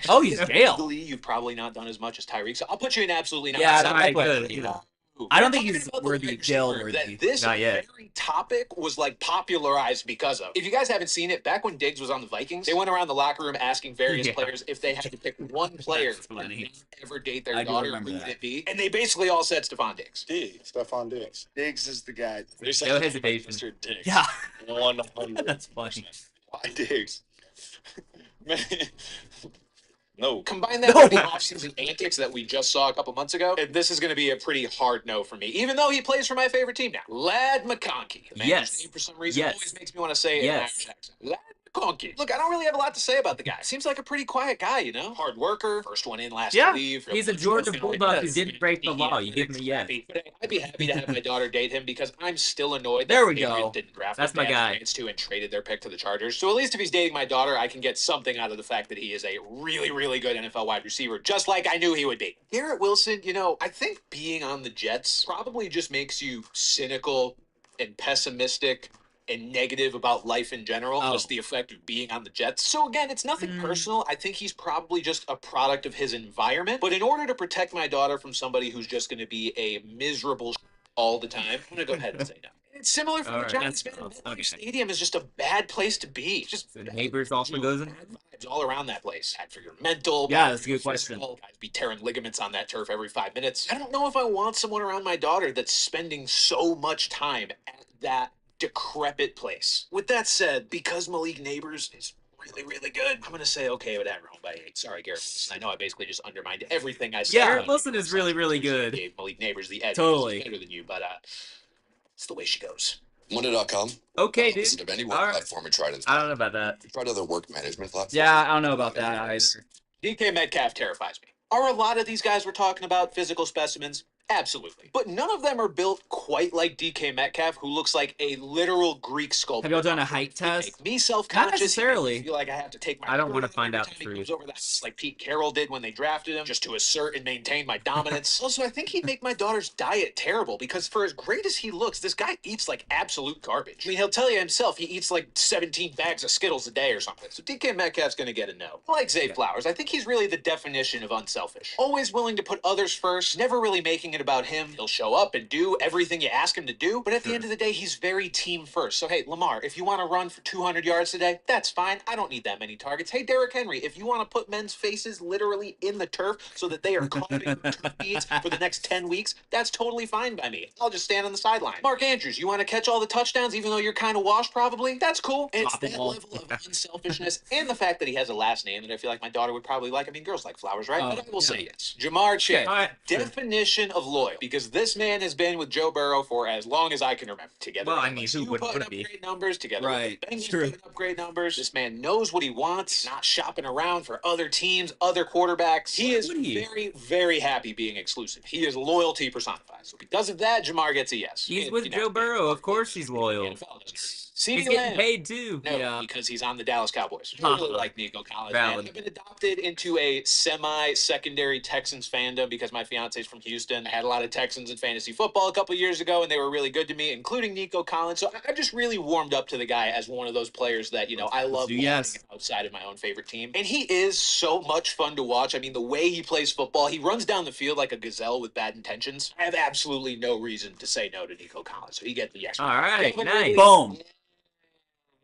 Oh, he's Gale. Legally, you've probably not done as much as Tyreek, so I'll put you in absolutely not. Yeah, So- that's good. you know, I don't We're think talking he's about the worthy, wide jail receiver worthy. that this Not yet. very topic was like popularized because of. If you guys haven't seen it, back when Diggs was on the Vikings, they went around the locker room asking various Yeah. players if they had to pick one player That's to funny. not ever date their I do daughter, remember who would that. it be? And they basically all said Stephon Diggs. Stephon Diggs. Diggs is the guy. There's no hesitation. Mr. Diggs. Yeah. 100. That's funny. Why Diggs? Man. No. Combine that No. with the offseason antics that we just saw a couple months ago, and this is going to be a pretty hard no for me, even though he plays for my favorite team now. Lad McConkey. The man Yes. whose name, for some reason, Yes. always makes me want to say it in an Yes. Irish accent. Lad McConkey. Look, I don't really have a lot to say about the guy. Seems like a pretty quiet guy, you know? Hard worker, first one in, last Yeah. to leave. He's a Georgia Bulldog who didn't break the law. You give him a yes. But I'd be happy to have my daughter date him because I'm still annoyed that There we the Patriots go. didn't draft That's him. my They had guy. the chance to and traded their pick to the Chargers. So at least if he's dating my daughter, I can get something out of the fact that he is a really, really good NFL wide receiver, just like I knew he would be. Garrett Wilson, you know, I think being on the Jets probably just makes you cynical and pessimistic and negative about life in general, Oh. just the effect of being on the Jets. So again, it's nothing personal. I think he's probably just a product of his environment. But in order to protect my daughter from somebody who's just going to be a miserable all the time, I'm going to go ahead and say no. It's similar for All the right, Giants, that's man. rough. MetLife Okay. Stadium is just a bad place to be. It's just The neighbors also goes in. bad vibes all around that place. Bad for your mental. Yeah, bad that's a for your good question. physical. Guys be tearing ligaments on that turf every 5 minutes. I don't know if I want someone around my daughter that's spending so much time at that decrepit place. With that said, because Malik Neighbors is really, really good, I'm going to say okay with have her home by 8. Sorry, Garrett Wilson. I know I basically just undermined everything I said. Yeah. Garrett Wilson is really, really good. Gave Malik Neighbors the edge. Totally. He's better than you, but it's the way she goes. Monday.com. Okay, dude. Listen to any work All right. platform and tried it. I don't know about that. Tried other work management platforms. Yeah, I don't know about that either. DK Metcalf terrifies me. Are a lot of these guys we're talking about physical specimens? Absolutely. But none of them are built quite like DK Metcalf, who looks like a literal Greek sculpture. Have y'all done a height test? Make me self-conscious. Not necessarily. I feel like I have to take my I don't wanna shirt off find every out time the he truth. comes over the house, like Pete Carroll did when they drafted him, just to assert and maintain my dominance. Also, I think he'd make my daughter's diet terrible because for as great as he looks, this guy eats like absolute garbage. I mean, he'll tell you himself he eats like 17 bags of Skittles a day or something. So DK Metcalf's gonna get a no. I like Zay Flowers. I think he's really the definition of unselfish. Always willing to put others first, never really making it about him. He'll show up and do everything you ask him to do, but at the end of the day, he's very team first. So hey, Lamar, if you want to run for 200 yards today, that's fine. I don't need that many targets. Hey, Derrick Henry, if you want to put men's faces literally in the turf so that they are coughing turf beads for the next 10 weeks, that's totally fine by me. I'll just stand on the sideline. Mark Andrews, you want to catch all the touchdowns even though you're kind of washed probably? That's cool. And it's Top of that all. level of unselfishness and the fact that he has a last name that I feel like my daughter would probably like. I mean, girls like flowers, right? Oh, But I will yeah. say yes. Jamar Chase. All right. Definition of loyal, because this man has been with Joe Burrow for as long as I can remember. Together, Well, I mean, who you wouldn't putting wanna up be? great numbers together. Right, With the Bengals true. putting up great numbers. This man knows what he wants. Not shopping around for other teams, other quarterbacks. He is Would he? very, very happy being exclusive. He is loyalty personified. So because of that, Jamar gets a yes. He's And, with you know, Joe Burrow. Of course he's the loyal. NFL doesn't hurt. He's CeeDee getting Lamb. paid too. No, Yeah. because he's on the Dallas Cowboys. I really like Nico Collins, man. Valid. I've been adopted into a semi-secondary Texans fandom because my fiance's from Houston. I had a lot of Texans in fantasy football a couple years ago, and they were really good to me, including Nico Collins. So I've just really warmed up to the guy as one of those players that, you know, I love watching Yes. outside of my own favorite team. And he is so much fun to watch. I mean, the way he plays football, he runs down the field like a gazelle with bad intentions. I have absolutely no reason to say no to Nico Collins, so he gets the yes. All right, Calvin nice. Ridley, Boom.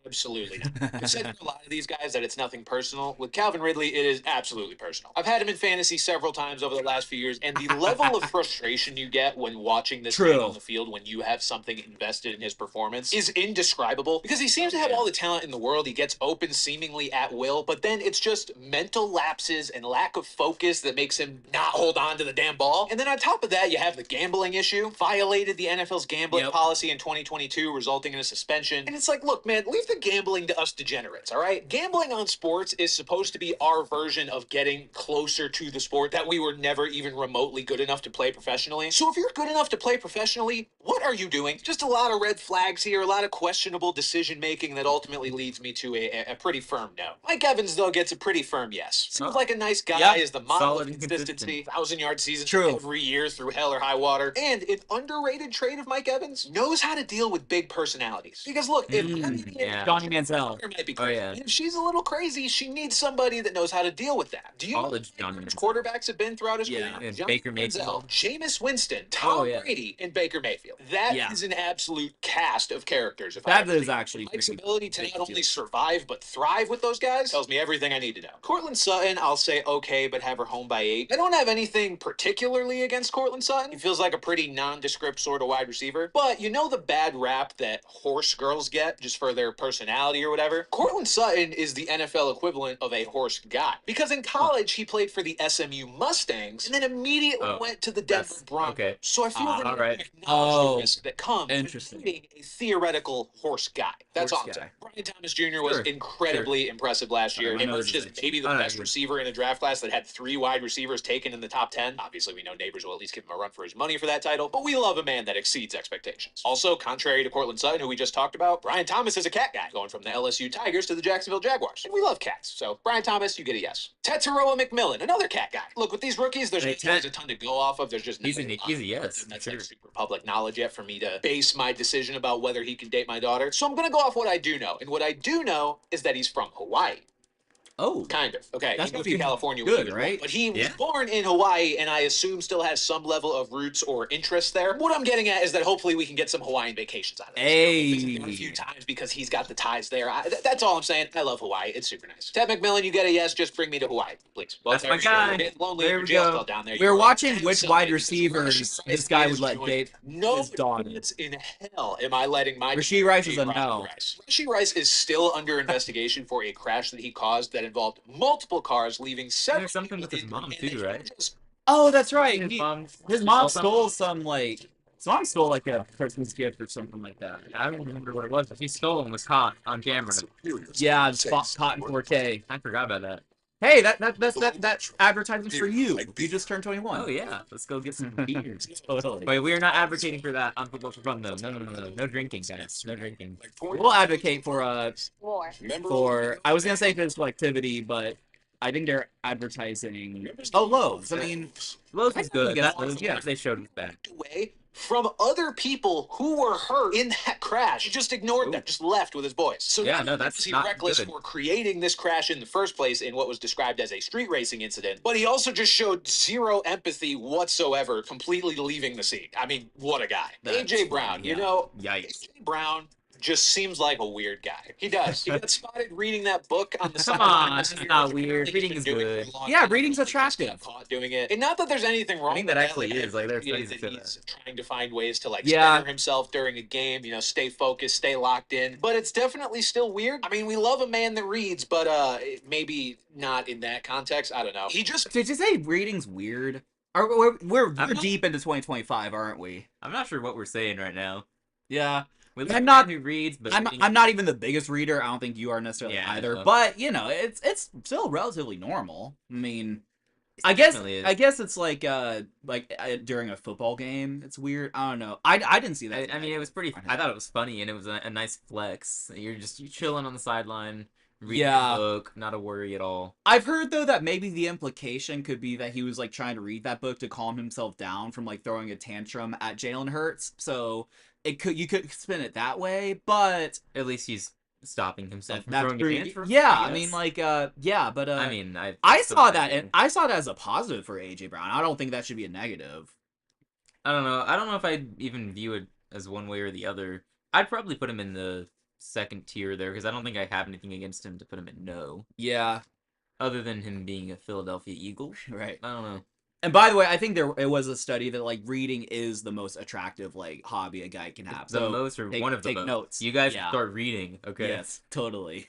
Absolutely not. I've said for a lot of these guys that it's nothing personal. With Calvin Ridley, it is absolutely personal. I've had him in fantasy several times over the last few years, and the level of frustration you get when watching this man True. on the field when you have something invested in his performance is indescribable because he seems to have all the talent in the world. He gets open seemingly at will, but then it's just mental lapses and lack of focus that makes him not hold on to the damn ball. And then on top of that, you have the gambling issue. Violated the NFL's gambling Yep. policy in 2022, resulting in a suspension. And it's like, look, man, leave the gambling to us degenerates, all right? Gambling on sports is supposed to be our version of getting closer to the sport that we were never even remotely good enough to play professionally. So if you're good enough to play professionally, what are you doing? Just a lot of red flags here, a lot of questionable decision making that ultimately leads me to a pretty firm no. Mike Evans, though, gets a pretty firm yes. Seems like a nice guy, Yeah. is the model Solid of and consistency, 1,000-yard seasons True. every year through hell or high water. And an underrated trait of Mike Evans, knows how to deal with big personalities. Because look, if I'm in the yeah. Johnny Manziel. Her might be Oh, crazy. yeah. And if she's a little crazy, she needs somebody that knows how to deal with that. Do you know College how Johnny which Manziel. quarterbacks have been throughout his Yeah. career? And Johnny Baker Mayfield. Jameis Winston, Tom yeah. Brady, and Baker Mayfield. That Yeah. is an absolute cast of characters. If I That ever is see actually Mike's pretty ability to big not only deal. survive but thrive with those guys tells me everything I need to know. Cortland Sutton, I'll say okay, but have her home by 8. I don't have anything particularly against Cortland Sutton. He feels like a pretty nondescript sort of wide receiver. But you know the bad rap that horse girls get just for their personality or whatever? Cortland Sutton is the NFL equivalent of a horse guy. Because in college, he played for the SMU Mustangs and then immediately Oh, went to the Denver that's- Broncos. okay. So I feel that all right. he acknowledged Oh, the risk that comes with interesting. being a theoretical horse guy. That's Horse all I'm guy. saying. Brian Thomas Jr. was Sure, incredibly impressive last year. I know Emerged this as is- maybe the I know best this is- receiver in a draft class that had 3 wide receivers taken in the top 10. Obviously, we know Neighbors will at least give him a run for his money for that title, but we love a man that exceeds expectations. Also, contrary to Cortland Sutton, who we just talked about, Brian Thomas is a cat guy, going from the LSU Tigers to the Jacksonville Jaguars. And we love cats, so Brian Thomas, you get a yes. Tataroa McMillan, another cat guy. Look, with these rookies, there's Hey, not always a ton to go off of. There's just He's not a lot yes, of them that's sure. like super public knowledge yet for me to base my decision about whether he can date my daughter. So I'm gonna go off what I do know, and what I do know is that he's from Hawaii. Oh, Kind of. Okay. That's he moved pretty to California when good, he was right? born, but he was Yeah. born in Hawaii, and I assume still has some level of roots or interest there. What I'm getting at is that hopefully we can get some Hawaiian vacations out of this. Hey. Visit there a few times because he's got the ties there. That's all I'm saying. I love Hawaii. It's super nice. Ted McMillan, you get a yes. Just bring me to Hawaii, please. Well, That's my guy. Getting lonely There in your we jail go. cell down there. we were You're watching welcome. which So wide maybe receivers Rasheed this Rice guy is would let joined. date No his daughter. chance in hell am I letting my Rasheed Rice is a date no. Rasheed Rice. Rasheed Rice is still under investigation for a crash that he caused that involved multiple cars leaving several. There's something with his people mom, injured, too, and they right? just- Oh, that's right. His mom His mom stole some like. His mom stole like a Christmas gift or something like that. I don't remember what it was, but he stole and was caught on camera. Yeah, it's caught in 4K. I forgot about that. Hey, that advertisement's for you. You just turned 21. Oh yeah, let's go get some beers. Totally. Wait, we are not advocating for that on Football for Fun though. No drinking, guys. No drinking. We'll advocate for War. I was gonna say physical activity, but I think they're advertising. Oh, Lowe's. I mean, Lowe's I is good. guess That, Lowe's, yeah, yeah. they showed us that. away from other people who were hurt in that crash. He just ignored them, just left with his boys. So Yeah, not no, only that's was he not reckless good. for creating this crash in the first place in what was described as a street racing incident, but he also just showed zero empathy whatsoever, completely leaving the scene. I mean, what a guy. That's AJ Brown, funny, you yeah. know, Yikes. AJ Brown just seems like a weird guy. He does. He got spotted reading that book on the Come sideline on, this it's year, not which weird. apparently he's Reading been is doing good. for a long Yeah, time. reading's He just attractive. got caught doing it. And not that there's anything wrong think with that actually Like, is. Like, there's appreciate studies that that he's trying to find ways to like Yeah. center himself during a game, you know, stay focused, stay locked in. But it's definitely still weird. I mean, we love a man that reads, but maybe not in that context. I don't know. He just Did you say reading's weird? We're I'm not- deep into 2025, aren't we? I'm not sure what we're saying right now. Yeah. We I'm like a not- man who reads, but I'm not even the biggest reader. I don't think you are necessarily Yeah, I either. know. But you know, it's still relatively normal. I mean, I guess it's like during a football game, it's weird. I don't know. I didn't see that. I mean, it was pretty. I thought it was funny, and it was a nice flex. You're chilling on the sideline, reading Yeah. a book, not a worry at all. I've heard though that maybe the implication could be that he was like trying to read that book to calm himself down from like throwing a tantrum at Jalen Hurts. So you could spin it that way, but At least he's stopping himself from that's throwing pretty, a tantrum. yeah. I I mean, guess. like, yeah, but I mean, I still saw like that, it. and I saw that as a positive for AJ Brown. I don't think that should be a negative. I don't know. I don't know if I'd even view it as one way or the other. I'd probably put him in the second tier there because I don't think I have anything against him to put him in no, Yeah, other than him being a Philadelphia Eagle. right. I don't know. And by the way, I think it was a study that like reading is the most attractive like hobby a guy can have. The So most or take- one of the take most. notes. You guys Yeah. should start reading, okay? Yes, totally.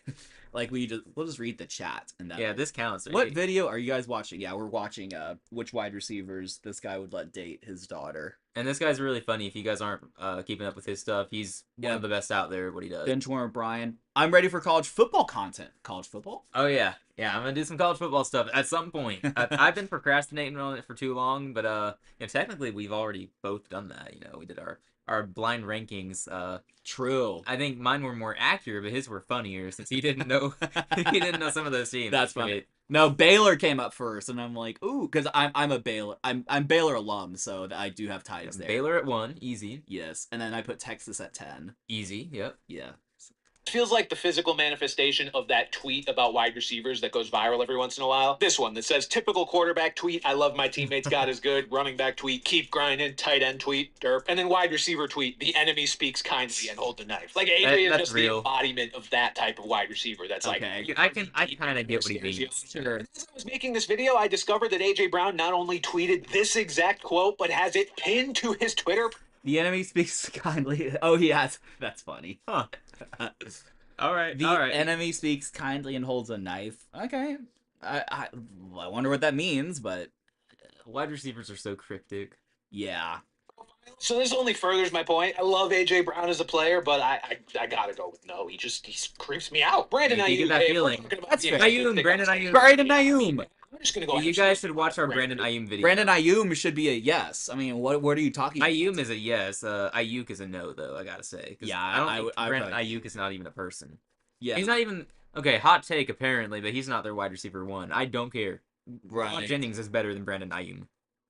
Like we'll just read the chat and that. Yeah, this counts. Right? What video are you guys watching? Yeah, we're watching which wide receivers this guy would let date his daughter. And this guy's really funny. If you guys aren't keeping up with his stuff, he's one Yeah. of the best out there. What he does. Bench Warmer Brian. I'm ready for college football content. College football? Oh yeah. I'm gonna do some college football stuff at some point. I've been procrastinating on it for too long, but technically we've already both done that. You know, we did our blind rankings. True. I think mine were more accurate, but his were funnier since he didn't know he didn't know some of those teams. That's funny. No, Baylor came up first, and I'm like, ooh, because I'm a Baylor, I'm Baylor alum, so I do have ties there. Baylor at 1, easy, Yes, and then I put Texas at 10. easy. Yep. Yeah. Feels like the physical manifestation of that tweet about wide receivers that goes viral every once in a while. This one that says, typical quarterback tweet, I love my teammates, God is good. Running back tweet, keep grinding. Tight end tweet, derp. And then wide receiver tweet, the enemy speaks kindly and hold the knife. Like, AJ is That's just real. the embodiment of that type of wide receiver. That's Okay. like, I kind of get what he means. Sure. as I was making this video, I discovered that AJ Brown not only tweeted this exact quote, but has it pinned to his Twitter. The enemy speaks kindly. Oh, he has. That's funny. Huh. All right. The all right. enemy speaks kindly and holds a knife. Okay. I wonder what that means, but Wide receivers are so cryptic. yeah. So this only furthers my point. I love AJ Brown as a player, but I gotta go with no. He creeps me out. Brandon You Ayuk. get that hey, if we're feeling. talking about That's the fair. Ayuk, Brandon Ayuk. Brandon Ayuk. I'm just gonna go. You guys should watch our Brandon Ayuk video. Brandon Ayuk should be a yes. I mean, what are you talking about? Ayuk is a yes. Ayuk is a no, though. I gotta say. 'Cause Yeah, I don't I think would Brandon probably- Ayuk is not even a person. Yeah. He's not even okay. Hot take apparently, but he's not their wide receiver one. I don't care. Right. Jennings is better than Brandon Ayuk.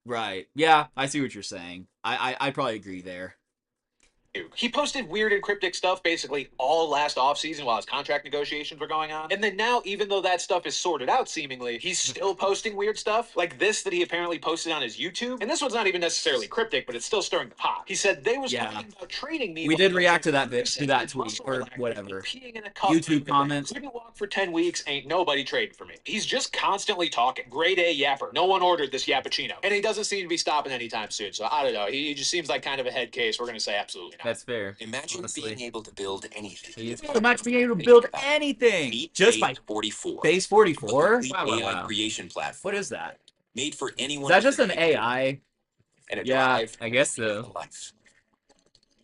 Right. Yeah, I see what you're saying. I probably agree there. He posted weird and cryptic stuff basically all last offseason while his contract negotiations were going on. And then now, even though that stuff is sorted out seemingly, he's still posting weird stuff. Like this that he apparently posted on his YouTube. And this one's not even necessarily cryptic, but it's still stirring the pot. He said they was talking about trading me. We did before react to the that season. tweet Muscle or relaxing, whatever. peeing in a cup, YouTube and comments. Couldn't walk for 10 weeks. Ain't nobody trading for me. He's just constantly talking. Grade A yapper. No one ordered this yappuccino. And he doesn't seem to be stopping anytime soon. So I don't know. He just seems like kind of a head case. We're going to say absolutely not. That's fair. Imagine Honestly. being able to build anything. He is Imagine being able to build anything Meet just by 44. base 44. Complete Wow, wow, AI wow. creation platform. What is that? Made for anyone. Is that just an AI? And a Yeah, drive I guess to so. life.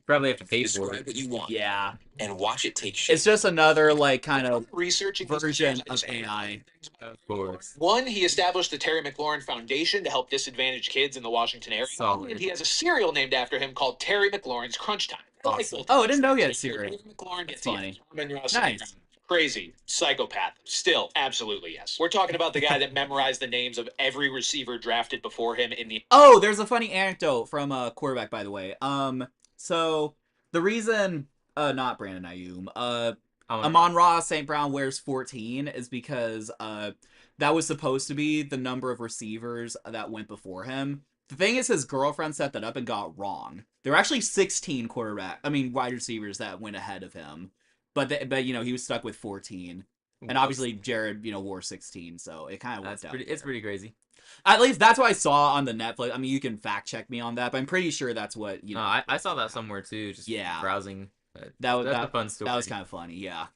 Probably have to pay for Describe it. what you want Yeah. and watch it take shape. It's just another like kind of researching these version players, of AI. Of course. One, he established the Terry McLaurin Foundation to help disadvantaged kids in the Washington area. Solid. And he has a cereal named after him called Terry McLaurin's Crunch Time. I like Awesome. both Oh, I of didn't those. know he had a Terry cereal. McLaurin That's gets the funny. Amon-Ra St. Nice. Brown. Crazy psychopath. Still, absolutely yes. We're talking about the guy that memorized the names of every receiver drafted before him in the. Oh, there's a funny anecdote from a quarterback, by the way. So the reason, not Brandon Ayuk, Amon-Ra St. Brown wears 14 is because that was supposed to be the number of receivers that went before him. The thing is, his girlfriend set that up and got wrong. There were actually 16 wide receivers that went ahead of him, but he was stuck with 14, and obviously Jared wore 16, so it kind of worked out. It's pretty crazy. At least that's what I saw on the Netflix. I mean, you can fact check me on that, but I'm pretty sure that's what No, I saw that somewhere too. Just browsing. That's a fun story. That was kind of funny, yeah.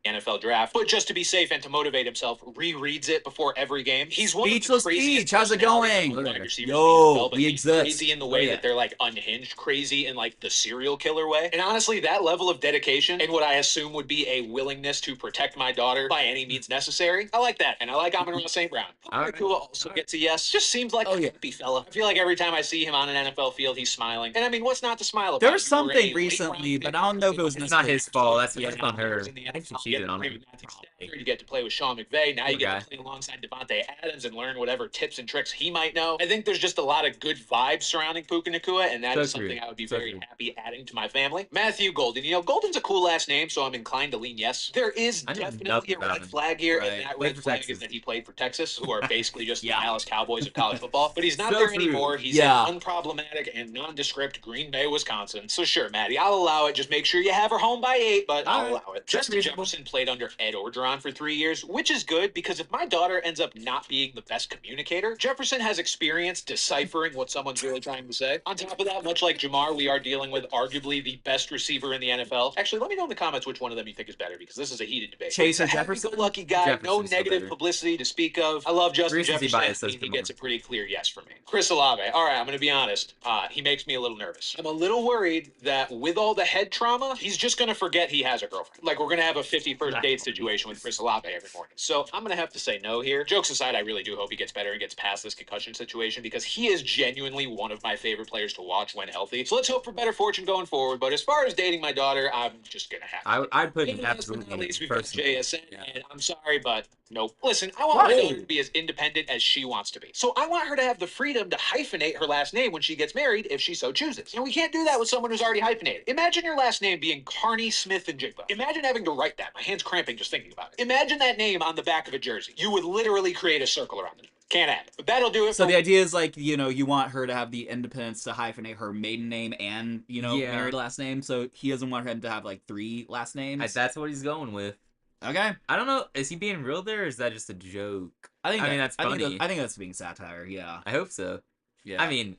NFL draft, but just to be safe and to motivate himself, rereads it before every game. He's one Speechless of the craziest Speech, how's it personalities going? among wide receivers Yo, in the NFL, but we he's exist. crazy in the way Oh, yeah. that they're like unhinged crazy in like the serial killer way. And honestly, that level of dedication and what I assume would be a willingness to protect my daughter by any means necessary, I like that. And I like Amon-Ra St. Brown. All right. Nakua also gets a yes. Just seems like a happy fella. I feel like every time I see him on an NFL field, he's smiling. And I mean, what's not to smile about? There was You were a something late recently, round but pick. I don't know if it was It's not his fault. That's on her. In the I think she NFL, cheated you on get him. to play with Matthew Stafford, you get to play with Sean McVay. Now you Poor get to play alongside Devontae Adams and learn whatever tips and tricks he might know. I think there's just a lot of good vibes surrounding Puka Nakua, and that So is true. something I would be So very true. happy adding to my family. Matthew Golden. Golden's a cool last name, so I'm inclined to lean yes. There is I know definitely nothing a about red him. flag here, Right. and that Played red for flag Texas. is that he played for Texas, who are basically just Yeah. the Dallas Cowboys of college football. But he's not So there true. anymore. He's Yeah. in unproblematic and nondescript Green Bay, Wisconsin. So sure, Maddie, I'll allow it. Just make sure you have her home by 8, but I'll All right. allow it. Justin reasonable. Jefferson played under Ed Orgeron for 3 years, which is good because if my daughter ends up not being the best communicator, Jefferson has experience deciphering what someone's really trying to say. On top of that, much like Jamar, we are dealing with arguably the best receiver in the NFL. Actually, let me know in the comments which one of them you think is better because this is a heated debate. Chase or He's a Jefferson? happy-go-lucky guy, no Jefferson's still negative better. publicity to speak of. I love Justin Recency Jefferson. bias says He Jamar. gets a pretty clear yes from me. Chris Olave. All right, I'm going to be honest. He makes me a little nervous. I'm a little worried that with all the head trauma, he's just going to forget he has a girlfriend. Like, we're going to have a 51st date situation with Chris Olave every morning. So I'm going to have to say no here. Jokes aside, I really do hope he gets better and gets past this concussion situation because he is genuinely one of my favorite players to watch when healthy. So let's hope for better fortune going forward. But as far as dating my daughter, I'm just going to have to. I'd put him And last but absolutely not in least, we've got personally. JSN, and I'm sorry, but Nope. Listen, I want my Why? daughter to be as independent as she wants to be. So I want her to have the freedom to hyphenate her last name when she gets married if she so chooses. And we can't do that with someone who's already hyphenated. Imagine your last name being Carney Smith and Jigba. Imagine having to write that. My hand's cramping just thinking about it. Imagine that name on the back of a jersey. You would literally create a circle around it. Can't add it. But that'll do it So for the idea is like, you want her to have the independence to hyphenate her maiden name and, Yeah. married last name. So he doesn't want him to have like 3 last names. That's what he's going with. Okay. I don't know. Is he being real there, or is that just a joke? I mean that's funny. I think that's being satire, yeah. I hope so. Yeah. I mean,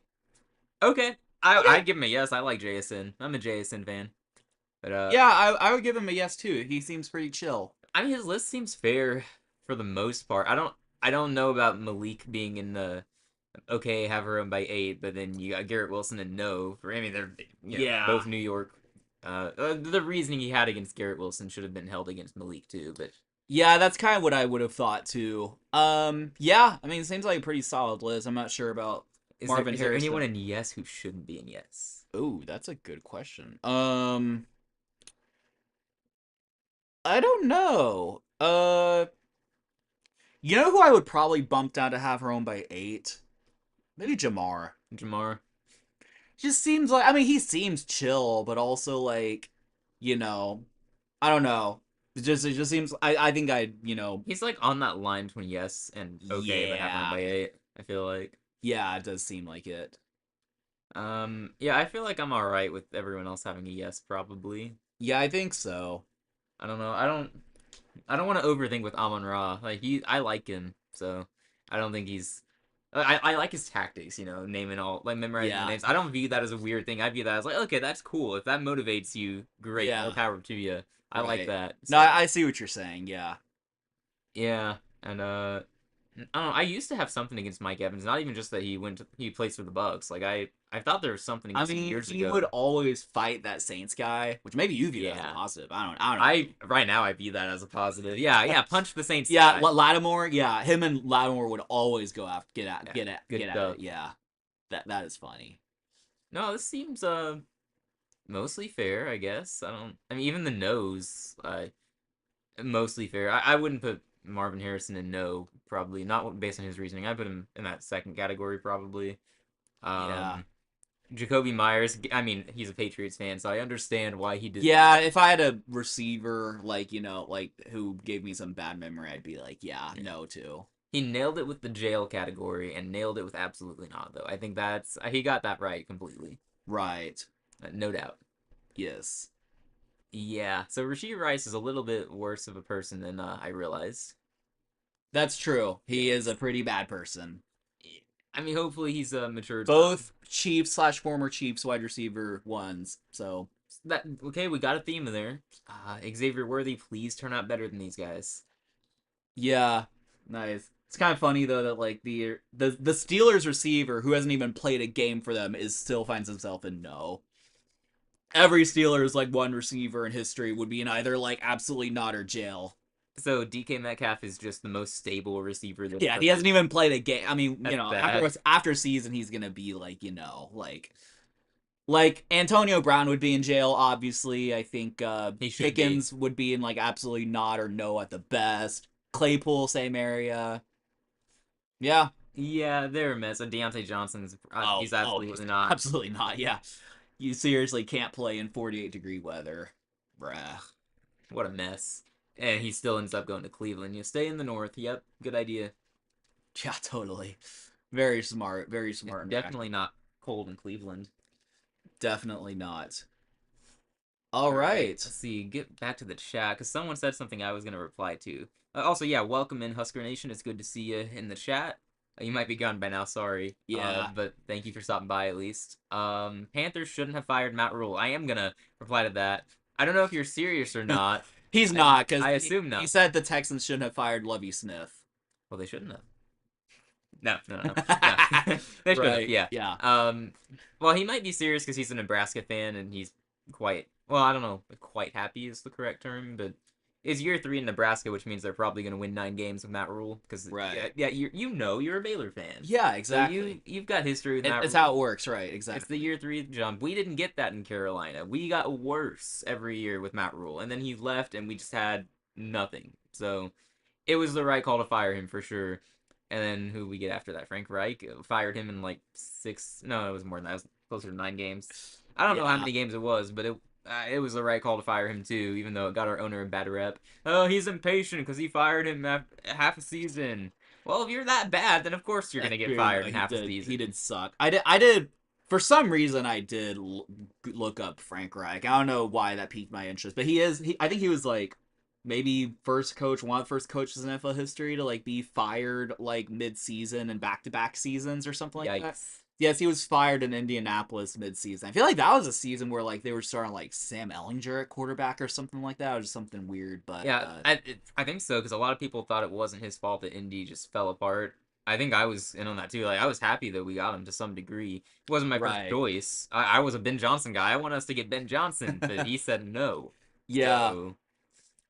okay. I'd give him a yes. I like JSN. I'm a JSN fan. But yeah, I would give him a yes too. He seems pretty chill. I mean, his list seems fair for the most part. I don't know about Malik being in the okay, have her own by 8, but then you got Garrett Wilson and no. I mean, they're both New York. The reasoning he had against Garrett Wilson should have been held against Malik too, but Yeah, that's kind of what I would have thought too. Yeah, I mean, it seems like a pretty solid list. I'm not sure about Marvin is there Harrison. anyone in yes who shouldn't be in yes? Ooh, that's a good question. I don't know. You know who I would probably bump down to have her own by 8? Maybe Jamar. Jamar. Just seems like, I mean, he seems chill, but also like, I don't know. It just seems, I think He's like on that line between yes and okay, but having him by 8. I feel like. Yeah, it does seem like it. Yeah, I feel like I'm alright with everyone else having a yes, probably. Yeah, I think so. I don't know. I don't want to overthink with Amon Ra. Like I like him, so I don't think he's. I like his tactics, naming all memorizing the names. I don't view that as a weird thing. I view that as like, okay, that's cool. If that motivates you, great. More power to you. I like that. So. No, I see what you're saying. Yeah. Yeah, and I don't know. I used to have something against Mike Evans. Not even just that he plays for the Bucks. Like I thought there was something against him years ago. He would always fight that Saints guy, which maybe you view as a positive. I don't know. Right now I view that as a positive. Yeah, punch the Saints. Yeah, guy. Lattimore. Yeah, him and Lattimore would always go after get at it. Yeah, that is funny. No, this seems mostly fair. I guess I mean even the no's mostly fair. I wouldn't put Marvin Harrison in no, probably not based on his reasoning. I put him in that second category probably. Jacoby Myers, I mean, he's a Patriots fan, so I understand why he did. Yeah, if I had a receiver like who gave me some bad memory, I'd be like, no too. He nailed it with the jail category and nailed it with absolutely not though. I think he got that right completely. Right. No doubt. Yes. Yeah, so Rashee Rice is a little bit worse of a person than I realized. That's true. He is a pretty bad person. I mean, hopefully he's matured. Both Chiefs / former Chiefs wide receiver ones. So okay, we got a theme there. Xavier Worthy, please turn out better than these guys. Yeah, nice. It's kind of funny though that like the Steelers receiver who hasn't even played a game for them still finds himself in no. Every Steelers one receiver in history would be in either absolutely not or jail. So DK Metcalf is just the most stable receiver. He hasn't even played a game. I mean, after season, he's gonna be like Antonio Brown would be in jail. Obviously, I think Pickens would be in absolutely not or no at the best. Claypool, same area. Yeah. Yeah, they're a mess. Deontay Johnson's he's absolutely not. Absolutely not. Yeah. You seriously can't play in 48-degree weather. Bruh. What a mess. And he still ends up going to Cleveland. You stay in the North. Yep, good idea. Yeah, totally. Very smart. Very smart. It's definitely not cold in Cleveland. Definitely not. All right. Let's see. Get back to the chat because someone said something I was going to reply to. Also, yeah, welcome in Husker Nation. It's good to see you in the chat. You might be gone by now, sorry. Yeah. But thank you for stopping by at least. Panthers shouldn't have fired Matt Rule. I am going to reply to that. I don't know if you're serious or not. He's not, because I assume not. He said the Texans shouldn't have fired Lovie Smith. Well, they shouldn't have. No. They should have, yeah. Well, he might be serious because he's a Nebraska fan and he's quite, well, I don't know if quite happy is the correct term, but it's year 3 in Nebraska, which means they're probably going to win 9 games with Matt Rule. Because, yeah, you're a Baylor fan. Yeah, exactly. So you've got history with Matt Rule. It's how it works, right, exactly. It's the year 3 jump. We didn't get that in Carolina. We got worse every year with Matt Rule. And then he left and we just had nothing. So it was the right call to fire him for sure. And then who we get after that? Frank Reich fired him in like 6. No, it was more than that. It was closer to 9 games. I don't know how Yeah. many games it was, but it was the right call to fire him too. Even though it got our owner a bad rep. Oh, he's impatient because he fired him half a season. Well, if you're that bad, then of course you're gonna get True, no, fired in half a season. he did suck. I did for some reason I did look up Frank Reich. I don't know why that piqued my interest, but I think he was like maybe one of the first coaches in NFL history to like be fired like mid-season and back-to-back seasons or something like that. Yikes. Yes, he was fired in Indianapolis mid-season. I feel like that was a season where like they were starting like Sam Ellinger at quarterback or something like that, or just something weird. But Yeah, I think so because a lot of people thought it wasn't his fault that Indy just fell apart. I think I was in on that too. Like I was happy that we got him to some degree. It wasn't my first Right. choice. I was a Ben Johnson guy. I want us to get Ben Johnson, but he said no. yeah, So,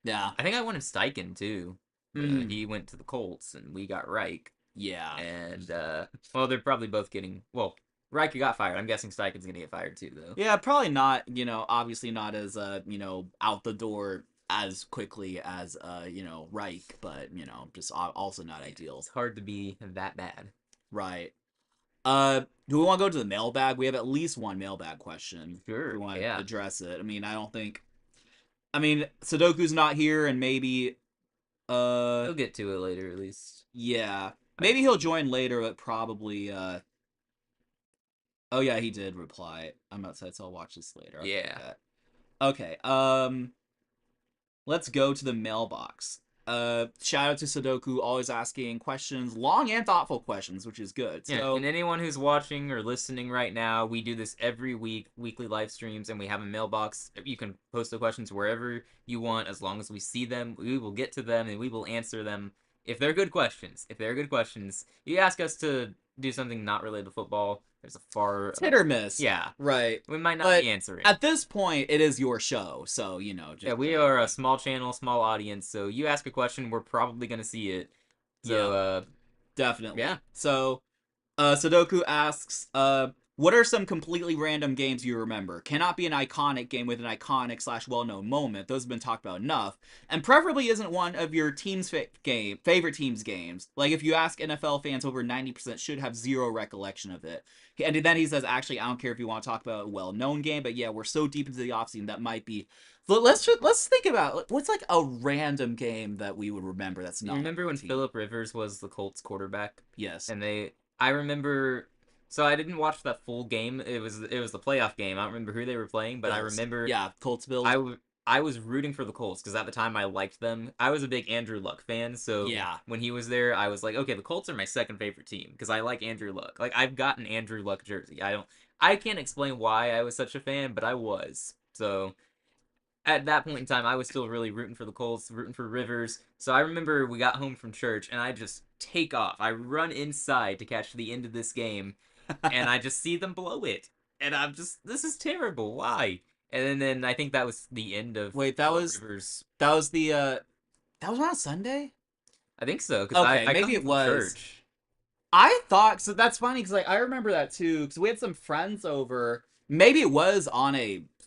yeah, I think I wanted Steichen too. Mm. He went to the Colts and we got Reich. yeah. And well, they're probably both getting Reich got fired. I'm guessing Steichen's gonna get fired too, though. Yeah, probably not, obviously not as out the door as quickly as Reich, but just also not ideal. It's hard to be that bad. Right. Do we want to go to the mailbag? We have at least one mailbag question. Sure, If we want yeah. to address it. I mean, Sudoku's not here and maybe We'll get to it later at least. yeah. Maybe he'll join later, but probably oh yeah, he did reply. I'm outside, so I'll watch this later. Yeah. Okay, let's go to the mailbox. Shout out to Sudoku, always asking questions, long and thoughtful questions, which is good. Yeah, So, and anyone who's watching or listening right now, we do this every week, weekly live streams, and we have a mailbox. You can post the questions wherever you want, as long as we see them. We will get to them, and we will answer them if they're good questions. If they're good questions, you ask us to do something not related to football. There's a far it's hit or miss. yeah, Right. we might not But be answering. At this point, it is your show, so, just, Yeah, we are a small channel, small audience, so you ask a question, we're probably gonna see it. So, definitely. yeah. So, Sudoku asks, what are some completely random games you remember? Cannot be an iconic game with an iconic / well-known moment. Those have been talked about enough. And preferably isn't one of your team's favorite team's games. Like, if you ask NFL fans, over 90% should have zero recollection of it. And then he says, actually, I don't care if you want to talk about a well-known game, but yeah, we're so deep into the offseason that might be... Let's think about what's like a random game that we would remember that's not. You remember when team? Phillip Rivers was the Colts quarterback? Yes. And I remember, so I didn't watch that full game. It was the playoff game. I don't remember who they were playing, but I remember. Yeah, Colts Bills. I was rooting for the Colts because at the time I liked them. I was a big Andrew Luck fan, so yeah, when he was there, I was like, okay, the Colts are my second favorite team because I like Andrew Luck. Like I've got an Andrew Luck jersey. I can't explain why I was such a fan, but I was. So at that point in time, I was still really rooting for the Colts, rooting for Rivers. So I remember we got home from church, and I just take off. I run inside to catch the end of this game, and I just see them blow it. And I'm just, this is terrible. Why? And then I think that was the end of Wait, that was Rivers. that was on a Sunday? I think so. Cause Okay, I maybe come it from was. church. I thought so. That's funny because like I remember that too because we had some friends over. Maybe it was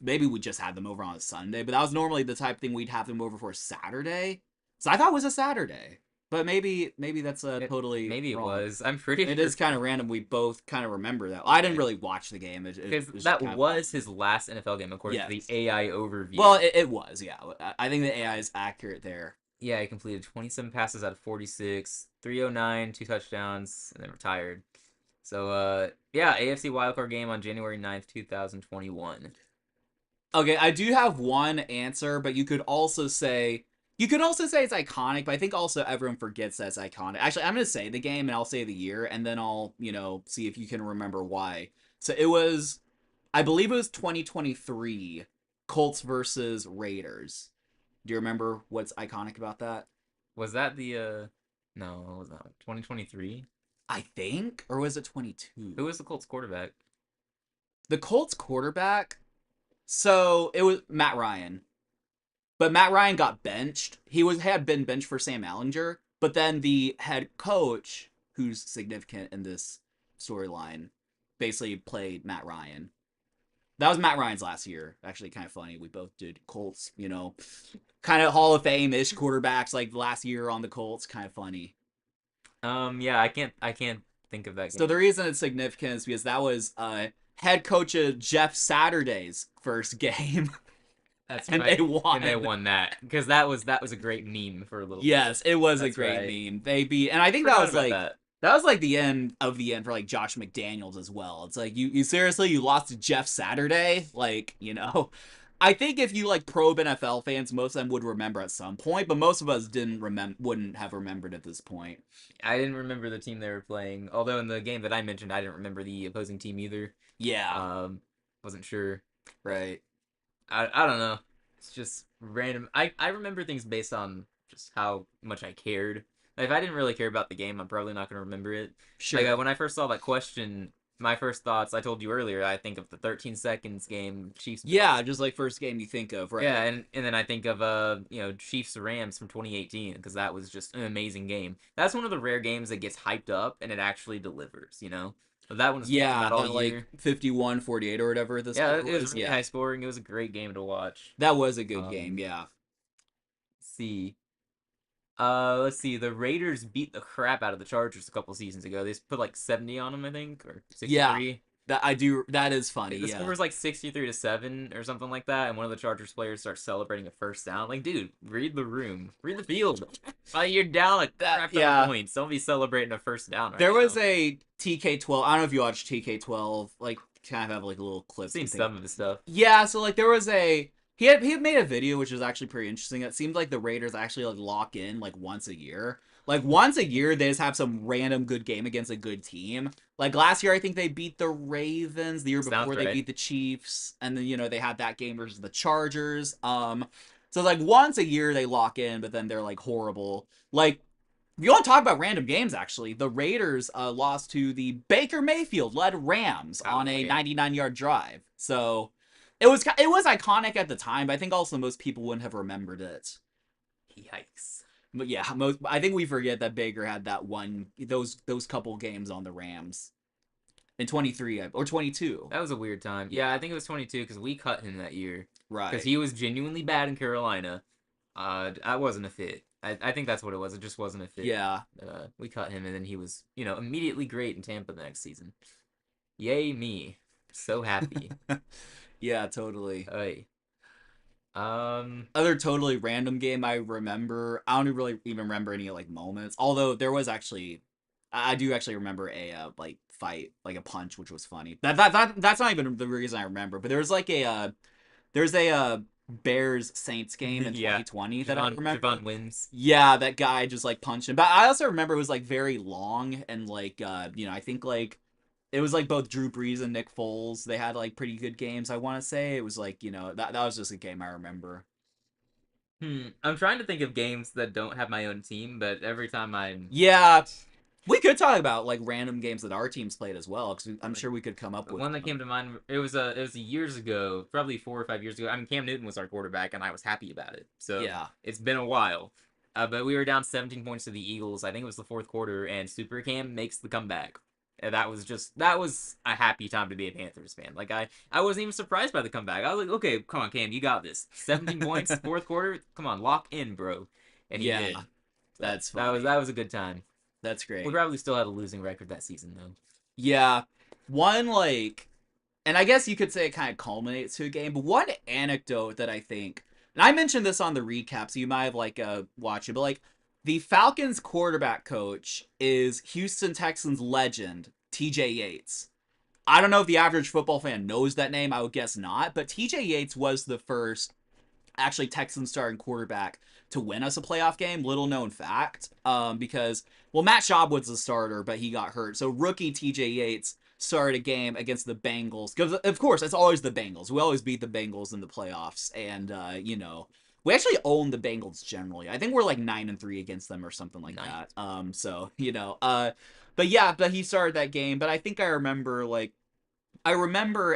maybe we just had them over on a Sunday, but that was normally the type of thing we'd have them over for a Saturday. So I thought it was a Saturday, but maybe that's totally Maybe wrong. it was. I'm pretty It sure. is kind of random. We both kind of remember that. I didn't really watch the game. Because that was his last NFL game according to the AI overview. Well, it was, yeah. I think the AI is accurate there. Yeah, he completed 27 passes out of 46, 309, 2 touchdowns, and then retired. So, yeah, AFC wildcard game on January 9th, 2021. Okay, I do have one answer, but you could also say it's iconic, but I think also everyone forgets that it's iconic. Actually, I'm going to say the game and I'll say the year, and then I'll, see if you can remember why. So I believe it was 2023, Colts versus Raiders. Do you remember what's iconic about that? Was that no, it was not 2023? I think, or was it 22? Who was the Colts quarterback? The Colts quarterback, so it was Matt Ryan. But Matt Ryan got benched. Had been benched for Sam Ellinger, but then the head coach, who's significant in this storyline, basically played Matt Ryan. That was Matt Ryan's last year. Actually, kind of funny. We both did Colts. Kind of Hall of Fame-ish quarterbacks like last year on the Colts. Kind of funny. Yeah, I can't think of that So game. the reason it's significant is because that was head coach of Jeff Saturday's first game, That's and right. they won. And they won that because that was a great meme for a little Yes, bit. it was a That's great right. meme. They beat, and I think that Forgot was about like that. the end of the end for like Josh McDaniels as well. It's like you seriously you lost to Jeff Saturday, like I think if you like probe NFL fans, most of them would remember at some point, but most of us wouldn't have remembered at this point. I didn't remember the team they were playing. Although in the game that I mentioned, I didn't remember the opposing team either. Yeah, Wasn't sure. right. I don't know. It's just random. I remember things based on just how much I cared. Like, if I didn't really care about the game, I'm probably not gonna remember it. Sure. Like when I first saw that question, my first thoughts, I told you earlier, I think of the 13 seconds game, Chiefs. Yeah, just like first game you think of, right? Yeah, and then I think of Chiefs Rams from 2018 because that was just an amazing game. That's one of the rare games that gets hyped up and it actually delivers. But that one was talking Yeah, about all that like year. 51-48 or whatever the Yeah, score it was really Yeah, high scoring. It was a great game to watch. that was a good Um, game. Yeah. Let's see. Let's see. The Raiders beat the crap out of the Chargers a couple seasons ago. They put like 70 on them, I think, or Yeah, 63. that is funny. The Yeah. score was like 63-7 or something like that, and one of the Chargers players starts celebrating a first down. Like, dude, read the room, read the field. You're down a crap ton yeah. of points. Don't be celebrating a first down. There was now. a TK12. I don't know if you watched TK12. Like, kind of have like a little clip. I've seen some of his stuff. Yeah, so like there was he had made a video which was actually pretty interesting. It seemed like the Raiders actually like lock in like once a year. Like once a year they just have some random good game against a good team. Like last year I think they beat the Ravens. The year Sounds before they right. beat the Chiefs, and then they had that game versus the Chargers. So like once a year they lock in, but then they're like horrible. Like if you want to talk about random games, actually, the Raiders lost to the Baker Mayfield led Rams on a 99-yard drive. So it was iconic at the time, but I think also most people wouldn't have remembered it. Yikes. But yeah, I think we forget that Baker had that those couple games on the Rams in 23 or 22. That was a weird time. Yeah, I think it was 22 because we cut him that year. Right. Because he was genuinely bad in Carolina. I wasn't a fit. I think that's what it was. It just wasn't a fit. Yeah. We cut him, and then he was, immediately great in Tampa the next season. Yay me. So happy. Yeah, totally. Hey. Other totally random game I remember. I don't really even remember any like moments. Although there was actually, I do actually remember a like fight, like a punch, which was funny. That's not even the reason I remember. But there was like there's a Bears Saints game in Yeah. 2020 that I remember. Javon wins. Yeah, that guy just like punched him. But I also remember it was like very long and like I think like it was like both Drew Brees and Nick Foles. They had like pretty good games. I want to say it was like that was just a game I remember. I'm trying to think of games that don't have my own team, but every time Yeah, we could talk about like random games that our teams played as well, because I'm sure we could come up the with one that came to mind, it was years ago, probably 4 or 5 years ago. I mean, Cam Newton was our quarterback, and I was happy about it. So Yeah. it's been a while. But we were down 17 points to the Eagles. I think it was the fourth quarter, and Super Cam makes the comeback. And that was a happy time to be a Panthers fan. Like I wasn't even surprised by the comeback. I was like, okay, come on, Cam, you got this. 17 points, fourth quarter. Come on, lock in, bro. And he Yeah, did. that's That funny. was a good time. That's great. We probably still had a losing record that season though. Yeah, one like, and I guess you could say it kind of culminates to a game. But one anecdote that I think, and I mentioned this on the recap, so you might have like watched it, but like the Falcons quarterback coach is Houston Texans legend TJ Yates. I don't know if the average football fan knows that name. I would guess not, but TJ Yates was the first actually Texans starting quarterback to win us a playoff game. Little known fact, because Matt Schaub was the starter, but he got hurt. So rookie TJ Yates started a game against the Bengals, because of course it's always the Bengals. We always beat the Bengals in the playoffs, and we actually own the Bengals generally. I think we're like 9-3 against them or something like that. So but yeah, but he started that game. But I think I remember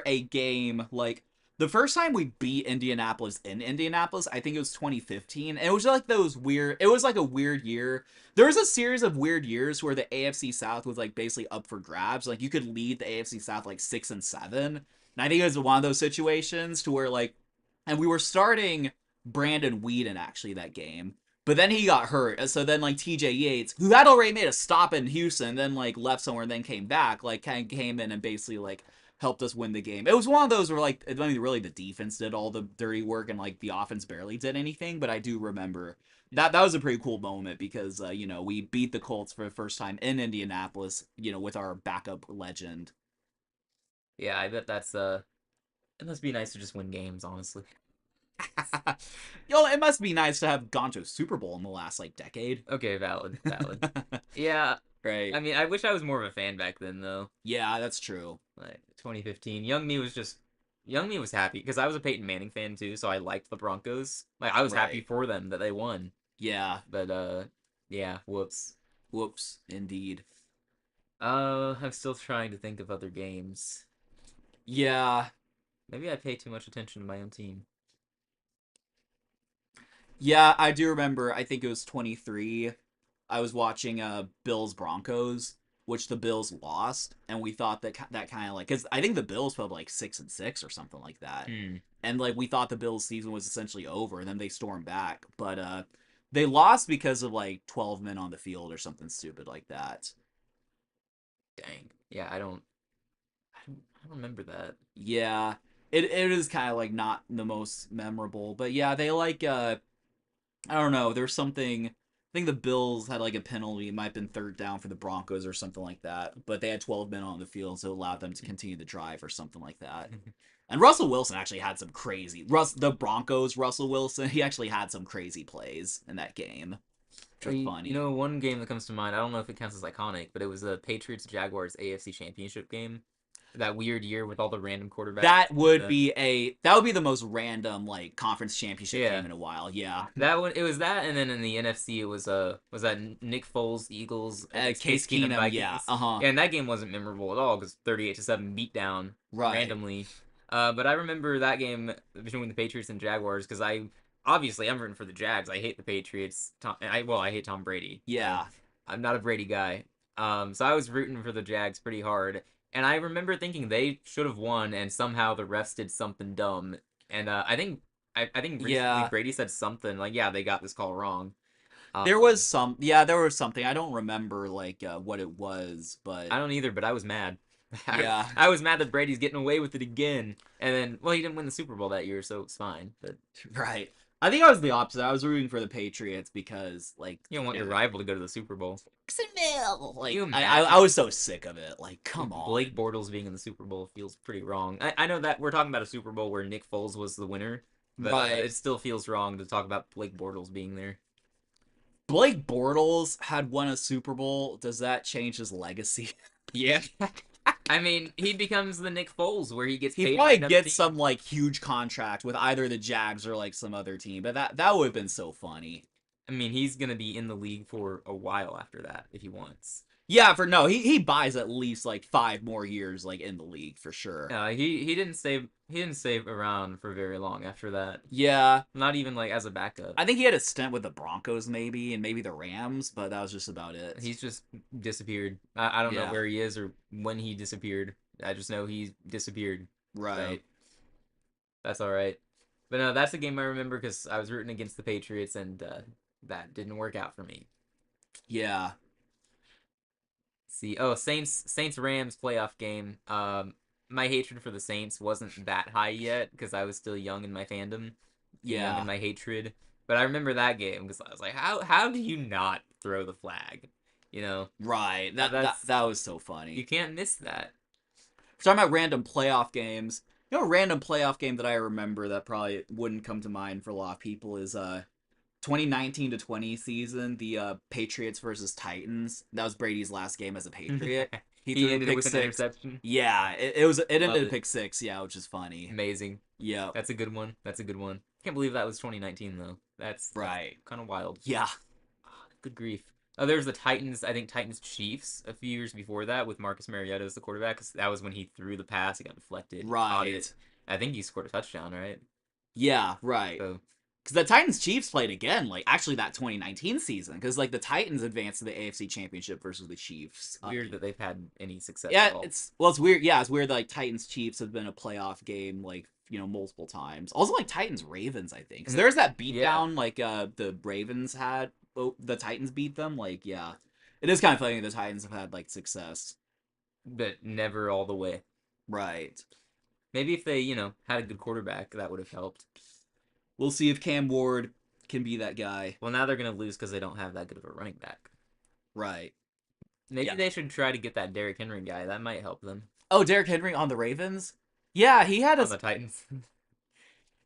a game like the first time we beat Indianapolis in Indianapolis, I think it was 2015. And it was like it was like a weird year. There was a series of weird years where the AFC South was like basically up for grabs. Like you could lead the AFC South like 6-7. And I think it was one of those situations to where like, and we were starting Brandon Whedon actually that game, but then he got hurt. So then like TJ Yates, who had already made a stop in Houston, then like left somewhere and then came back, like kind of came in and basically like helped us win the game. It was one of those where like, I mean, really the defense did all the dirty work and like the offense barely did anything. But I do remember that was a pretty cool moment because we beat the Colts for the first time in Indianapolis, with our backup legend. Yeah, I bet that's it must be nice to just win games, honestly. It must be nice to have gone to a Super Bowl in the last like decade. Okay, valid, valid. Yeah, Right. I mean, I wish I was more of a fan back then, though. Yeah, that's true. Like 2015, young me was happy because I was a Peyton Manning fan too, so I liked the Broncos. Like I was happy Right. for them that they won. Yeah. But yeah, whoops. Whoops. Indeed. I'm still trying to think of other games. Yeah. Maybe I pay too much attention to my own team. Yeah, I do remember. I think it was 23. I was watching Bills Broncos, which the Bills lost, and we thought that kind of like because I think the Bills put up like 6-6 or something like that, and like we thought the Bills season was essentially over, and then they stormed back, but they lost because of like 12 men on the field or something stupid like that. Dang. Yeah, I don't remember that. Yeah, it is kind of like not the most memorable, but yeah, they like I don't know. There's something. I think the Bills had like a penalty. It might have been third down for the Broncos or something like that. But they had 12 men on the field, so it allowed them to continue the drive or something like that. And Russell Wilson actually had some crazy. The Broncos, Russell Wilson, he actually had some crazy plays in that game. Which was funny. You know, one game that comes to mind, I don't know if it counts as iconic, but it was the Patriots Jaguars AFC Championship game. That weird year with all the random quarterbacks. That would be the most random like conference championship game in a while. Yeah. That one, it was that, and then in the NFC it was that Nick Foles Eagles against Case Keenum, Vikings. yeah. Yeah, and that game wasn't memorable at all because 38-7 beatdown randomly. But I remember that game between the Patriots and Jaguars because I'm rooting for the Jags. I hate the Patriots. I hate Tom Brady. Yeah. I'm not a Brady guy. So I was rooting for the Jags pretty hard. And I remember thinking they should have won, and somehow the refs did something dumb. And I think recently Brady said something like, "Yeah, they got this call wrong." There was something. I don't remember like what it was, but I don't either. But I was mad. Yeah, I was mad that Brady's getting away with it again. And then, well, he didn't win the Super Bowl that year, so it's fine. But right. I think I was the opposite. I was rooting for the Patriots because, like, you don't want your rival to go to the Super Bowl. Like, I was so sick of it. Like, come on. Blake Bortles being in the Super Bowl feels pretty wrong. I know that we're talking about a Super Bowl where Nick Foles was the winner, but it still feels wrong to talk about Blake Bortles being there. Blake Bortles had won a Super Bowl. Does that change his legacy? Yeah. I mean, he becomes the Nick Foles where he gets paid. He probably gets some like huge contract with either the Jags or like some other team, but that would have been so funny. I mean, he's gonna be in the league for a while after that if he wants. Yeah, he buys at least like 5 more years like in the league for sure. He didn't stay around for very long after that. Yeah, not even like as a backup. I think he had a stint with the Broncos maybe and maybe the Rams, but that was just about it. He's just disappeared. I don't know where he is or when he disappeared. I just know he disappeared. Right. So that's all right. But no, that's a game I remember because I was rooting against the Patriots and that didn't work out for me. Yeah. See, Saints Rams playoff game. My hatred for the Saints wasn't that high yet because I was still young in my fandom, young in my hatred. But I remember that game because I was like, how do you not throw the flag? You know, right? That was so funny. You can't miss that. We're talking about random playoff games. You know, a random playoff game that I remember that probably wouldn't come to mind for a lot of people is 2019-20 season, the Patriots versus Titans. That was Brady's last game as a Patriot. He ended it with an interception. Yeah, it ended in pick 6. Yeah, which is funny. Amazing. Yeah, that's a good one. Can't believe that was 2019 though. That's kind of wild. Yeah. Good grief. Oh, there's the Titans. I think Titans Chiefs a few years before that with Marcus Mariota as the quarterback. Cause that was when he threw the pass. He got deflected. Right. I think he scored a touchdown, right? Yeah. Right. So Because the Titans Chiefs played again, like actually that 2019 season, because like the Titans advanced to the AFC Championship versus the Chiefs. Weird that they've had any success Yeah, at all. it's weird. Yeah, it's weird that like Titans Chiefs have been a playoff game like multiple times. Also like Titans Ravens, I think. Because there's that beatdown like the Ravens had. The Titans beat them. Like yeah, it is kind of funny the Titans have had like success. But never all the way. Right. Maybe if they, had a good quarterback, that would have helped. We'll see if Cam Ward can be that guy. Well, now they're going to lose because they don't have that good of a running back. Right. Maybe they should try to get that Derrick Henry guy. That might help them. Oh, Derrick Henry on the Ravens? Yeah, he had on the Titans.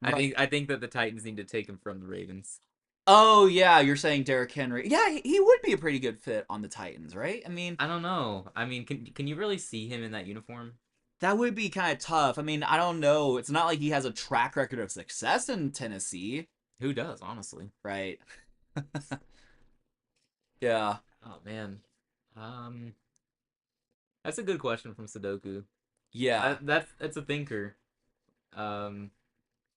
Right. I think that the Titans need to take him from the Ravens. Oh, yeah, you're saying Derrick Henry. Yeah, he would be a pretty good fit on the Titans, right? I mean, I don't know. I mean, can you really see him in that uniform? that would be kind of tough. I mean, I don't know. It's not like he has a track record of success in Tennessee. Who does, honestly? Right. Yeah. Oh man. That's a good question from Sudoku. Yeah. That's a thinker. 'Cause,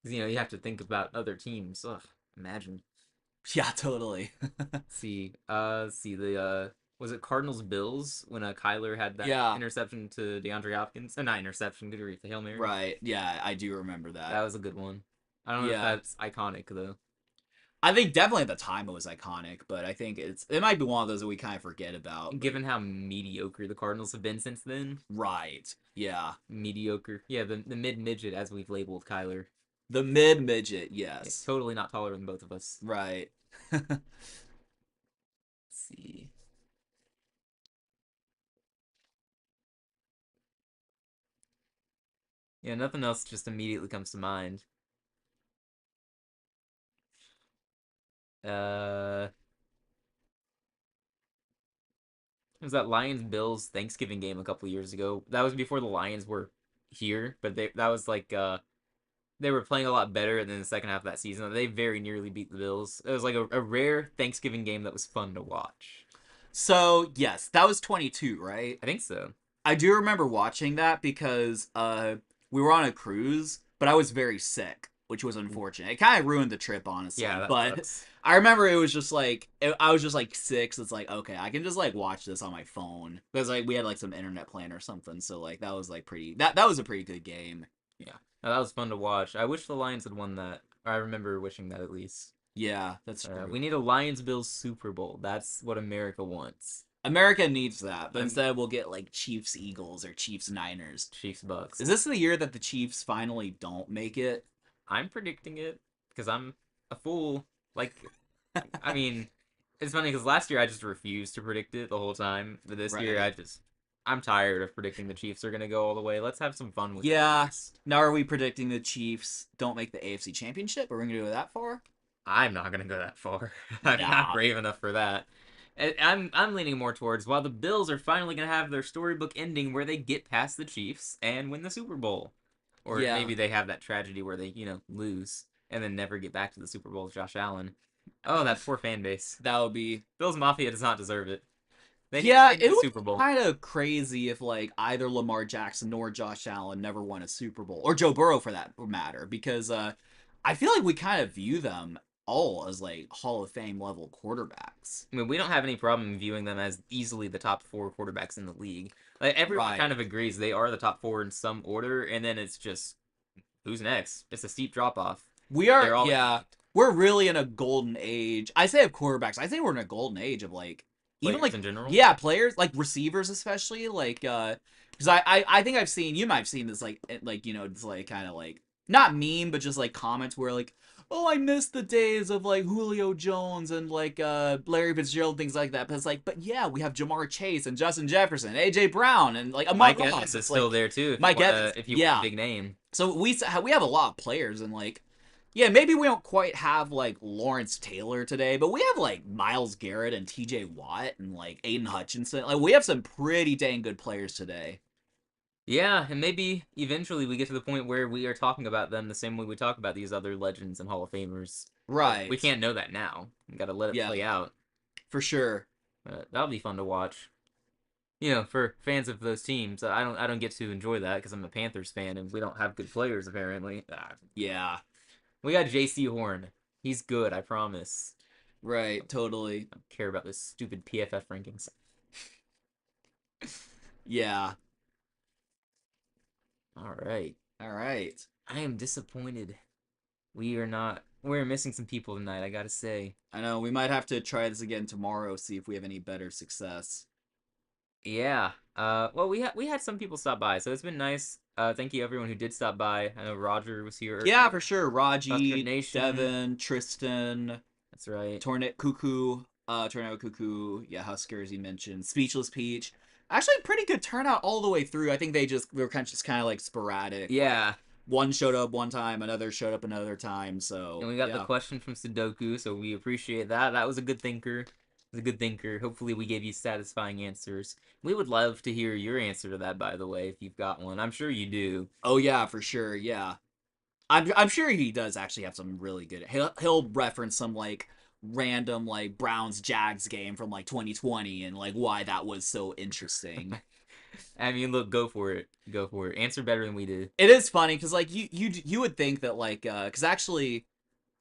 you have to think about other teams. Ugh, imagine. Yeah, totally. See, the was it Cardinals Bills when Kyler had that Yeah. interception to DeAndre Hopkins? Not interception, good grief, the Hail Mary. Right. Yeah, I do remember that. That was a good one. I don't know if that's iconic though. I think definitely at the time it was iconic, but I think it might be one of those that we kind of forget about. Given how mediocre the Cardinals have been since then. Right. Yeah. Mediocre. Yeah, the mid midget as we've labeled Kyler. The mid midget, yes. It's totally not taller than both of us. Right. Let's see. Yeah, nothing else just immediately comes to mind. It was that Lions Bills Thanksgiving game a couple years ago. That was before the Lions were here, but that was like they were playing a lot better than the second half of that season. They very nearly beat the Bills. It was like a rare Thanksgiving game that was fun to watch. So, yes, that was 22, right? I think so. I do remember watching that because we were on a cruise, but I was very sick, which was unfortunate. It kind of ruined the trip, honestly. Yeah, that but sucks. I remember it was just like I was just like 6. It's like, okay, I can just like watch this on my phone because like we had like some internet plan or something. So like that was like pretty that was a pretty good game. Yeah, that was fun to watch. I wish the Lions had won that. I remember wishing that at least. Yeah, that's true. We need a Lions Bills Super Bowl. That's what America wants. America needs that, but instead we'll get like Chiefs Eagles or Chiefs Niners. Chiefs Bucks. Is this the year that the Chiefs finally don't make it? I'm predicting it because I'm a fool. Like, I mean, it's funny because last year I just refused to predict it the whole time. But this year I'm tired of predicting the Chiefs are gonna go all the way. Let's have some fun with it. Yeah. Now are we predicting the Chiefs don't make the AFC Championship? Are we gonna go that far? I'm not gonna go that far. I'm not brave enough for that. I'm leaning more towards while the Bills are finally gonna have their storybook ending where they get past the Chiefs and win the Super Bowl, or maybe they have that tragedy where they lose and then never get back to the Super Bowl with Josh Allen. Oh, that poor fan base. That would be Bills Mafia does not deserve it. It would Super Bowl. Kind of crazy if like either Lamar Jackson nor Josh Allen never won a Super Bowl, or Joe Burrow for that matter, because I feel like we kind of view them all as like Hall of Fame level quarterbacks. I mean, we don't have any problem viewing them as easily the top 4 quarterbacks in the league. Like everyone kind of agrees they are the top 4 in some order, and then it's just who's next. It's a steep drop off. We're really in a golden age. I say of quarterbacks. I say we're in a golden age of like players even like in general. Yeah, players like receivers especially like because I think I've seen you might have seen this like it's like kind of like not meme but just like comments where like, oh, I miss the days of like Julio Jones and like Larry Fitzgerald, things like that. But it's like, but yeah, we have Jamar Chase and Justin Jefferson, AJ Brown, and like Mike Evans is still there too. Mike Evans, if you want a big name. So we have a lot of players and like. Yeah, maybe we don't quite have, like, Lawrence Taylor today, but we have, like, Myles Garrett and TJ Watt and, like, Aiden Hutchinson. Like, we have some pretty dang good players today. Yeah, and maybe eventually we get to the point where we are talking about them the same way we talk about these other legends and Hall of Famers. Right. We can't know that now. We gotta let it play out. For sure. That'll be fun to watch. For fans of those teams, I don't get to enjoy that because I'm a Panthers fan and we don't have good players, apparently. Yeah. We got J.C. Horn. He's good, I promise. Right, totally. I don't care about this stupid PFF rankings. Yeah. All right. All right. I am disappointed. We're missing some people tonight, I gotta say. I know we might have to try this again tomorrow, see if we have any better success. Yeah. Well, we had some people stop by, so it's been nice. Thank you everyone who did stop by. I know Roger was here. Yeah, for sure. Panthers Raji, Nation. Devin, Tristan, That's right. Tornado Cuckoo, yeah, Husker as you mentioned, Speechless Peach. Actually, pretty good turnout all the way through. I think they were kind of like sporadic. Yeah. Like, one showed up one time, another showed up another time. So And we got the yeah. question from Sudoku, so we appreciate that. That was a good thinker. Was a good thinker. Hopefully, we gave you satisfying answers. We would love to hear your answer to that, by the way, if you've got one. I'm sure you do. Oh yeah, for sure. Yeah, I'm sure he does actually have some really good. He'll reference some like random like Browns Jags game from like 2020 and like why that was so interesting. I mean, look, go for it. Go for it. Answer better than we did. It is funny because like you would think that like because actually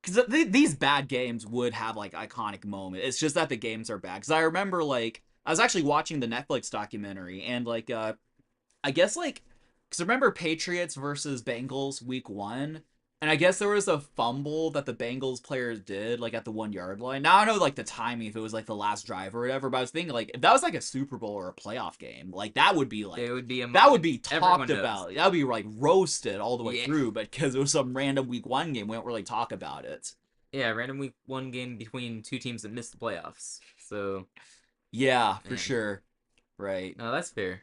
because these bad games would have like iconic moments. It's just that the games are bad. Because I remember like I was actually watching the Netflix documentary and like I guess like because remember Patriots versus Bengals week 1, and I guess there was a fumble that the Bengals players did like at the 1 yard line. Now I don't know like the timing if it was like the last drive or whatever, but I was thinking like if that was like a Super Bowl or a playoff game, like that would be like It would be a that would be everyone talked knows. about. That would be like roasted all the way Yeah. through. But because it was some random week 1 game, we don't really talk about it. Yeah, random week 1 game between two teams that missed the playoffs. So, Yeah, for man. sure. Right. No, that's fair.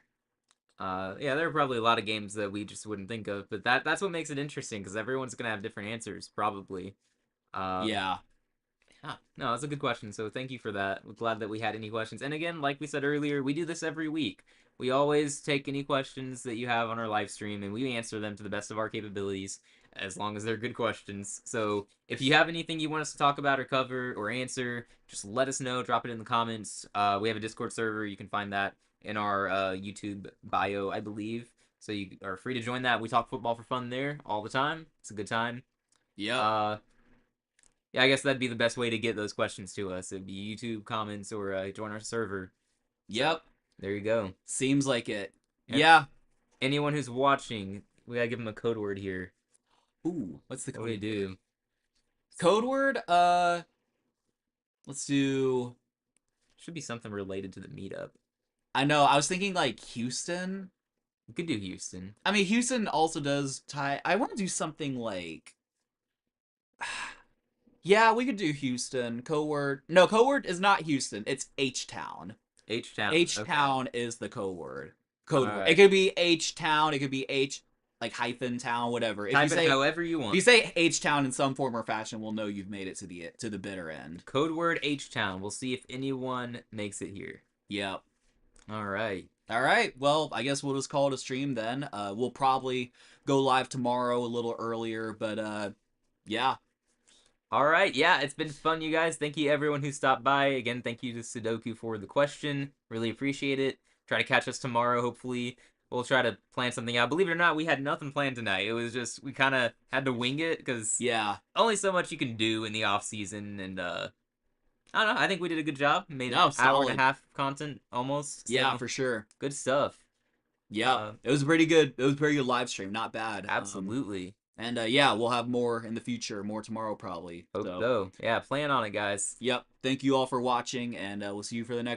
Yeah, there are probably a lot of games that we just wouldn't think of, but that's what makes it interesting because everyone's gonna have different answers, probably. Yeah. Yeah, no, that's a good question. So thank you for that. We're glad that we had any questions. And again, like we said earlier, we do this every week. We always take any questions that you have on our live stream and we answer them to the best of our capabilities, as long as they're good questions. So if you have anything you want us to talk about or cover or answer, just let us know. Drop it in the comments. We have a Discord server. You can find that in our YouTube bio, I believe. So you are free to join that. We talk football for fun there all the time. It's a good time. Yeah. Yeah, I guess that'd be the best way to get those questions to us. It'd be YouTube comments or join our server. Yep. There you go. Seems like it. And Yeah. anyone who's watching, we gotta give them a code word here. Ooh, what's the What do we do? code word? Let's do. Should be something related to the meetup. I know. I was thinking like Houston. We could do Houston. I mean, Houston also does tie. I want to do something like. Yeah, we could do Houston. Code word. No, code word is not Houston. It's H Town. H Town. H Town is the code word. Code word. Alright. It could be H Town. It could be H like hyphen town, whatever. If you Type it say however you if want. you say H Town in some form or fashion, we'll know you've made it to the bitter end. Code word H Town. We'll see if anyone makes it here. Yep. All right. All right. Well, I guess we'll just call it a stream then. We'll probably go live tomorrow a little earlier, but yeah. All right. Yeah, it's been fun, you guys. Thank you, everyone who stopped by. Again, thank you to Sudoku for the question. Really appreciate it. Try to catch us tomorrow, hopefully. We'll try to plan something out. Believe it or not, we had nothing planned tonight. It was just, we kind of had to wing it because Yeah. only so much you can do in the off season. And I don't know. I think we did a good job. Made No, an hour solid. and a half of content almost. Yeah, So, for sure. good stuff. Yeah. It was pretty good. It was a pretty good live stream. Not bad. Absolutely. And yeah, we'll have more in the future. More tomorrow, probably. Hope so. Yeah, plan on it, guys. Yep. Thank you all for watching, and we'll see you for the next